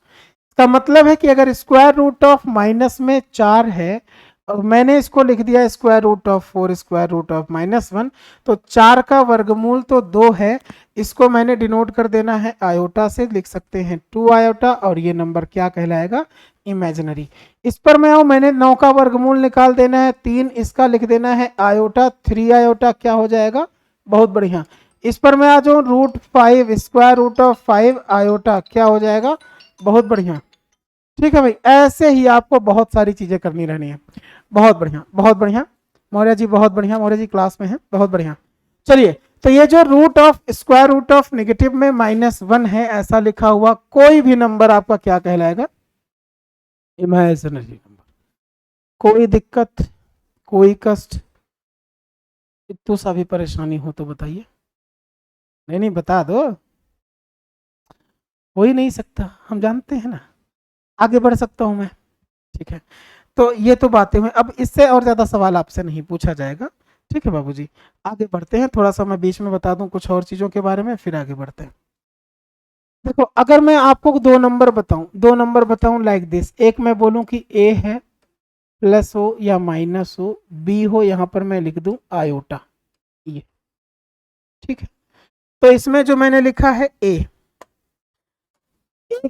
इसका मतलब है कि अगर स्क्वायर रूट ऑफ माइनस में 4 है और मैंने इसको लिख दिया square root of 4 square root of -1, तो 4 का वर्गमूल तो 2 है, इसको मैंने डिनोट कर देना है आयोटा से, लिख सकते हैं 2 आयोटा, और ये नंबर क्या कहलाएगा? इमेजिनरी। इस पर मैं आऊँ, मैंने 9 का वर्गमूल निकाल देना है 3, इसका लिख देना है आयोटा, 3 आयोटा क्या हो जाएगा? बहुत बढ़िया। इस पर मैं आ जाऊँ √5 स्क्वायर रूट ऑफ 5 आयोटा क्या हो जाएगा? बहुत बढ़िया। ठीक है भाई, ऐसे ही आपको बहुत सारी चीजें करनी रहनी है। बहुत बढ़िया, बहुत बढ़िया मौर्य जी, बहुत बढ़िया मौर्य जी, क्लास में है, बहुत बढ़िया। चलिए, तो ये जो root of square root of negative में -1 है, ऐसा लिखा हुआ कोई भी नंबर आपका क्या कहलाएगा? Imaginary number. कोई दिक्कत, कोई कष्ट, इतनी सा भी परेशानी हो तो बताइए। नहीं नहीं, बता दो, हो ही नहीं सकता, हम जानते हैं ना, आगे बढ़ सकता हूं मैं। ठीक है, तो ये तो बातें हुई, अब इससे और ज्यादा सवाल आपसे नहीं पूछा जाएगा। ठीक है बाबूजी, आगे बढ़ते हैं। थोड़ा सा मैं बीच में बता दूं कुछ और चीजों के बारे में, फिर आगे बढ़ते हैं। देखो, अगर मैं आपको दो नंबर बताऊं लाइक दिस, एक मैं बोलूं कि ए है, प्लस हो या माइनस हो, बी हो, यहां पर मैं लिख दूं आयोटा, ये। ठीक है, तो इसमें जो मैंने लिखा है ए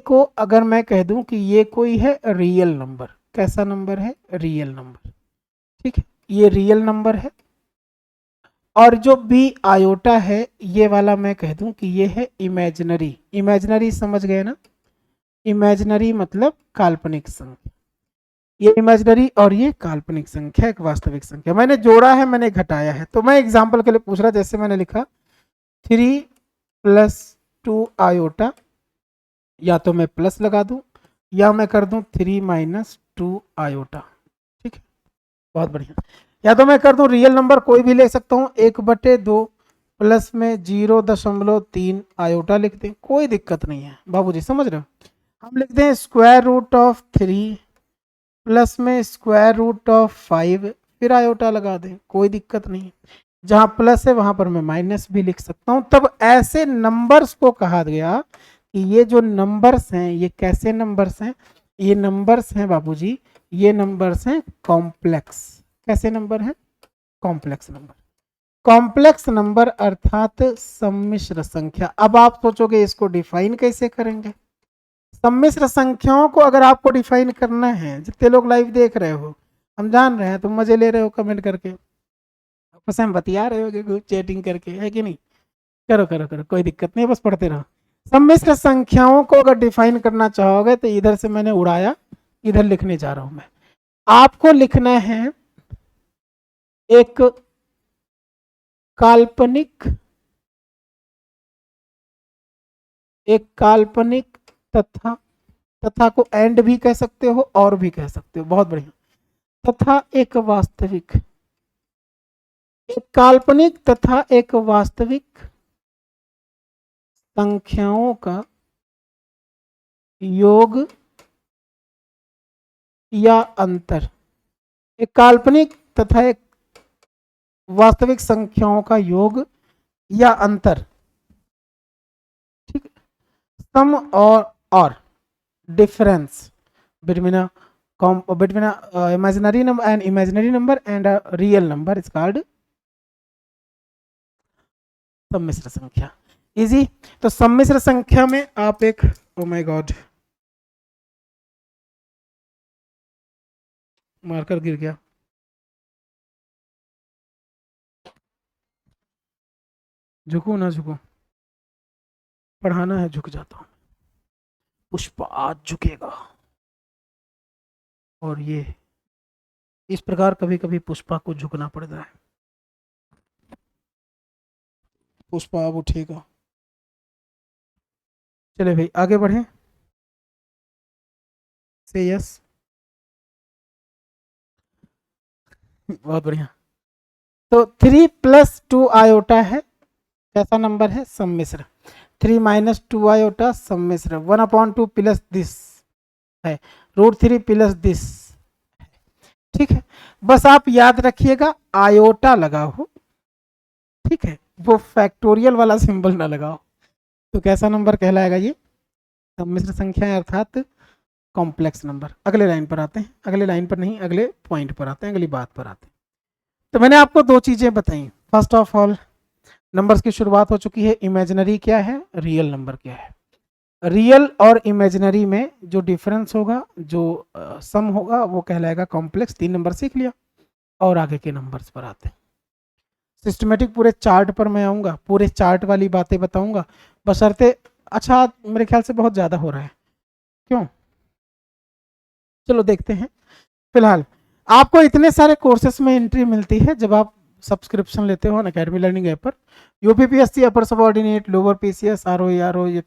को अगर मैं कह दूं कि ये कोई है रियल नंबर, कैसा नंबर है? Real number. ठीक है, ये रियल नंबर है। और जो बी आयोटा है, ये वाला मैं कह दूं कि ये है इमेजिनरी। इमेजिनरी समझ गए ना? इमेजिनरी मतलब काल्पनिक संख्या। ये इमेजिनरी और ये काल्पनिक संख्या, एक वास्तविक संख्या। मैंने जोड़ा है, मैंने घटाया है, तो मैं एग्जांपल के लिए पूछ रहा, जैसे मैंने लिखा 3 + 2 आयोटा, या तो मैं प्लस लगा दूं या मैं कर दूं 3 - 2 आयोटा। ठीक है, बहुत बढ़िया। या तो मैं कर दूं रियल नंबर कोई भी ले सकता हूं, 1/2 प्लस में 0.3 आयोटा लिख दें, कोई दिक्कत नहीं है बाबूजी, समझ रहे हो? हम लिख दें स्क्वायर रूट ऑफ 3 प्लस में स्क्वायर रूट ऑफ 5, फिर आयोटा लगा दें, कोई दिक्कत नहीं। जहां प्लस है वहां पर मैं माइनस भी लिख सकता हूं। तब ऐसे नंबर्स को कहा गया कि ये जो नंबर्स हैं, ये कैसे नंबर्स हैं? ये नंबर्स हैं बाबूजी, ये नंबर्स हैं कॉम्प्लेक्स। कैसे नंबर हैं? Complex number. कॉम्प्लेक्स नंबर अर्थात सम्मिश्र संख्या। अब आप सोचोगे इसको डिफाइन कैसे करेंगे? सम्मिश्र संख्याओं को अगर आपको डिफाइन करना है, जितने लोग लाइव देख रहे हो, हम जान रहे हैं तुम मजे ले रहे हो कमेंट करके, आपस में बतिया रहे हो चैटिंग करके, है कि नहीं? करो करो करो, कोई दिक्कत नहीं, बस पढ़ते रहो। सम्मिश्र संख्याओं को अगर डिफाइन करना चाहोगे तो इधर से मैंने उड़ाया, इधर लिखने जा रहा हूं मैं। आपको लिखना है एक काल्पनिक, तथा, तथा को एंड भी कह सकते हो और भी कह सकते हो, बहुत बढ़िया, तथा एक वास्तविक। एक काल्पनिक तथा एक वास्तविक संख्याओं का योग या अंतर। एक काल्पनिक तथा एक वास्तविक संख्याओं का योग या अंतर। ठीक, सम और difference between between imaginary number and imaginary number and a real number is called सम्मिश्र संख्या। इजी। तो सम्मिश्र संख्या में आप एक, ओ माय गॉड, मार्कर गिर गया, झुकू ना झुकू, पढ़ाना है, झुक जाता हूं। पुष्पा आज झुकेगा, और ये इस प्रकार कभी कभी पुष्पा को झुकना पड़ता है। पुष्पा अब उठेगा। चले भाई आगे बढ़े, से यस, बहुत बढ़िया। तो 3 + 2 आयोटा है, कैसा नंबर है, सम्मिश्र। 3 - 2 आयोटा सम्मिश्र। 1/2 प्लस दिस है, √3 प्लस दिस। ठीक है, बस आप याद रखिएगा आयोटा लगा हो, ठीक है, वो फैक्टोरियल वाला सिंबल ना लगाओ। तो कैसा नंबर कहलाएगा ये, सम्मिश्र संख्या है, अर्थात कॉम्प्लेक्स नंबर। अगले लाइन पर आते हैं, अगले लाइन पर नहीं, अगले पॉइंट पर आते हैं, अगली बात पर आते हैं। तो मैंने आपको दो चीजें बताई। फर्स्ट ऑफ ऑल नंबर्स की शुरुआत हो चुकी है, इमेजिनरी क्या है, रियल नंबर क्या है। रियल और इमेजिनरी में जो डिफरेंस होगा, जो सम होगा, वो कहलाएगा कॉम्प्लेक्स। 3 नंबर सीख लिया, और आगे के नंबर्स पर आते हैं। सिस्टमेटिक पूरे चार्ट पर मैं आऊँगा, पूरे चार्ट वाली बातें बताऊँगा, बशर्ते, अच्छा मेरे ख्याल से बहुत ज़्यादा हो रहा है, क्यों, चलो देखते हैं। फिलहाल आपको इतने सारे कोर्सेस में एंट्री मिलती है जब आप सब्सक्रिप्शन लेते हो अनअकैडमी लर्निंग ऐप पर। UPPSC, upper subordinate, lower PCS, RO,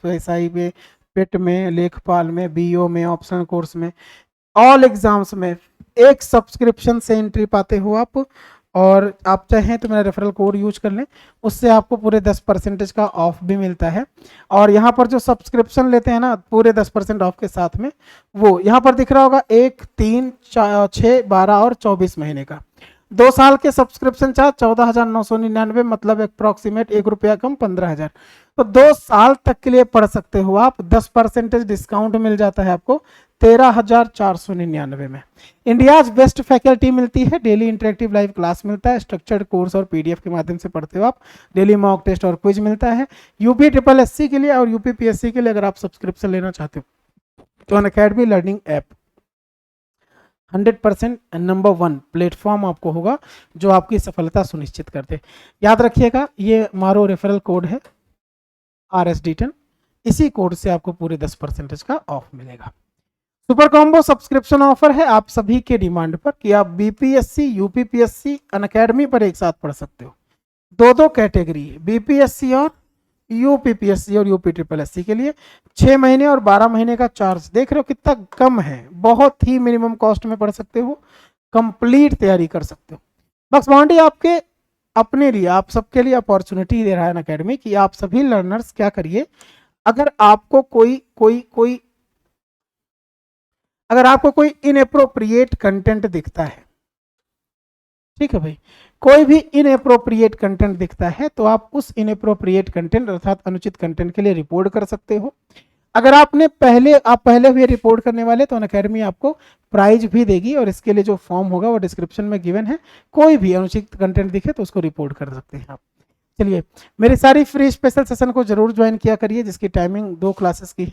SI में, पेट में, लेखपाल में, बीओ में, ऑप्शनल कोर्स में, ऑल एग्जाम्स में एक सब्सक्रिप्शन से एंट्री पाते हो आप। और आप चाहें तो मेरा रेफरल कोड यूज कर लें, उससे आपको पूरे 10% का ऑफ भी मिलता है। और यहाँ पर जो सब्सक्रिप्शन लेते हैं ना पूरे 10% ऑफ के साथ में, वो यहाँ पर दिख रहा होगा 1, 3, 6, 12 और 24 महीने का। 2 साल के सब्सक्रिप्शन चार्ज 14,999, मतलब अप्रॉक्सीमेट ₹1 कम 15,000। तो 2 साल तक के लिए पढ़ सकते हो आप। 10% डिस्काउंट मिल जाता है आपको 13,499 में। इंडियाज बेस्ट फैकल्टी मिलती है, डेली इंटरेक्टिव लाइव क्लास मिलता है, स्ट्रक्चर्ड कोर्स और पीडीएफ के माध्यम से पढ़ते हो आप, डेली मॉक टेस्ट और क्विज मिलता है। यूपी ट्रिपल एससी के लिए और यूपी पीएससी के लिए अगर आप सब्सक्रिप्शन लेना चाहते हो तो Unacademy learning app 100% number 1 platform आपको होगा जो आपकी सफलता सुनिश्चित करते। याद रखिएगा ये मारो रेफरल कोड है RSD10, इसी कोड से आपको पूरे 10% का ऑफ मिलेगा। सुपर कॉम्बो सब्सक्रिप्शन ऑफर है आप सभी के डिमांड पर कि आप बीपीएससी, यूपीपीएससी अनअकैडमी पर एक साथ पढ़ सकते हो। दो कैटेगरी, बीपीएससी और यूपीपीएससी और यूपी ट्रिपल एससी के लिए 6 महीने और 12 महीने का चार्ज देख रहे हो कितना कम है, बहुत ही मिनिमम कॉस्ट में पढ़ सकते हो, कंप्लीट तैयारी कर सकते हो। बक्स बाउंड्री आपके अपने लिए, आप सबके लिए अपॉर्चुनिटी दे रहा है अनअकैडमी कि आप सभी लर्नर्स क्या करिए, अगर आपको कोई इनएप्रोप्रिएट कंटेंट दिखता है, ठीक है भाई, कोई भी इनएप्रोप्रिएट कंटेंट दिखता है तो आप उस इनएप्रोप्रिएट कंटेंट अर्थात अनुचित कंटेंट के लिए रिपोर्ट कर सकते हो। अगर आप पहले हुए रिपोर्ट करने वाले तो अनअकैडमी आपको प्राइज भी देगी, और इसके लिए जो फॉर्म होगा वो डिस्क्रिप्शन में गिवन है। कोई भी अनुचित कंटेंट दिखे तो उसको रिपोर्ट कर सकते हैं आप। चलिए, मेरी सारी फ्री स्पेशल सेशन को जरूर ज्वाइन किया करिए, जिसकी टाइमिंग 2 क्लासेस की है।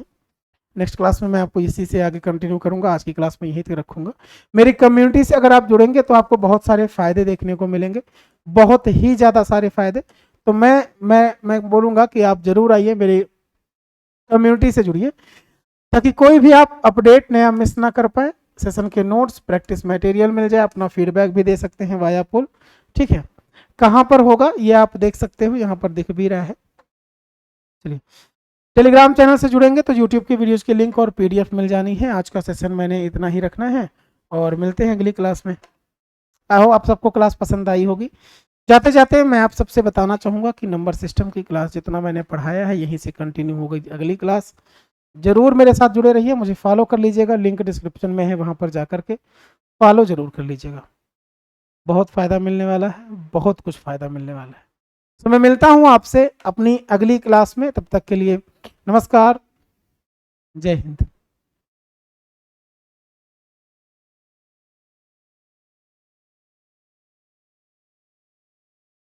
नेक्स्ट क्लास में मैं आपको इसी से आगे कंटिन्यू करूंगा, आज की क्लास में यहीं तक रखूंगा। मेरी कम्युनिटी से अगर आप जुड़ेंगे तो आपको बहुत सारे फायदे देखने को मिलेंगे, बहुत ही ज़्यादा सारे फायदे। तो मैं बोलूँगा कि आप जरूर आइए, मेरी कम्युनिटी से जुड़िए, ताकि कोई भी आप अपडेट नया मिस ना कर पाए। सेशन के नोट्स, प्रैक्टिस मटेरियल मिल जाए, अपना फीडबैक भी दे सकते हैं वाया पोल, ठीक है। कहाँ पर होगा ये आप देख सकते हो, यहाँ पर दिख भी रहा है। चलिए, टेलीग्राम चैनल से जुड़ेंगे तो यूट्यूब की वीडियोस की लिंक और पीडीएफ मिल जानी है। आज का सेशन मैंने इतना ही रखना है, और मिलते हैं अगली क्लास में। आई होप आप सबको क्लास पसंद आई होगी। जाते जाते मैं आप सबसे बताना चाहूँगा कि नंबर सिस्टम की क्लास जितना मैंने पढ़ाया है यहीं से कंटिन्यू हो गई अगली क्लास। जरूर मेरे साथ जुड़े रहिए, मुझे फॉलो कर लीजिएगा, लिंक डिस्क्रिप्शन में है, वहाँ पर जा कर के फॉलो जरूर कर लीजिएगा। बहुत फ़ायदा मिलने वाला है, बहुत कुछ फ़ायदा मिलने वाला है। तो मैं मिलता हूँ आपसे अपनी अगली क्लास में, तब तक के लिए नमस्कार, जय हिंद।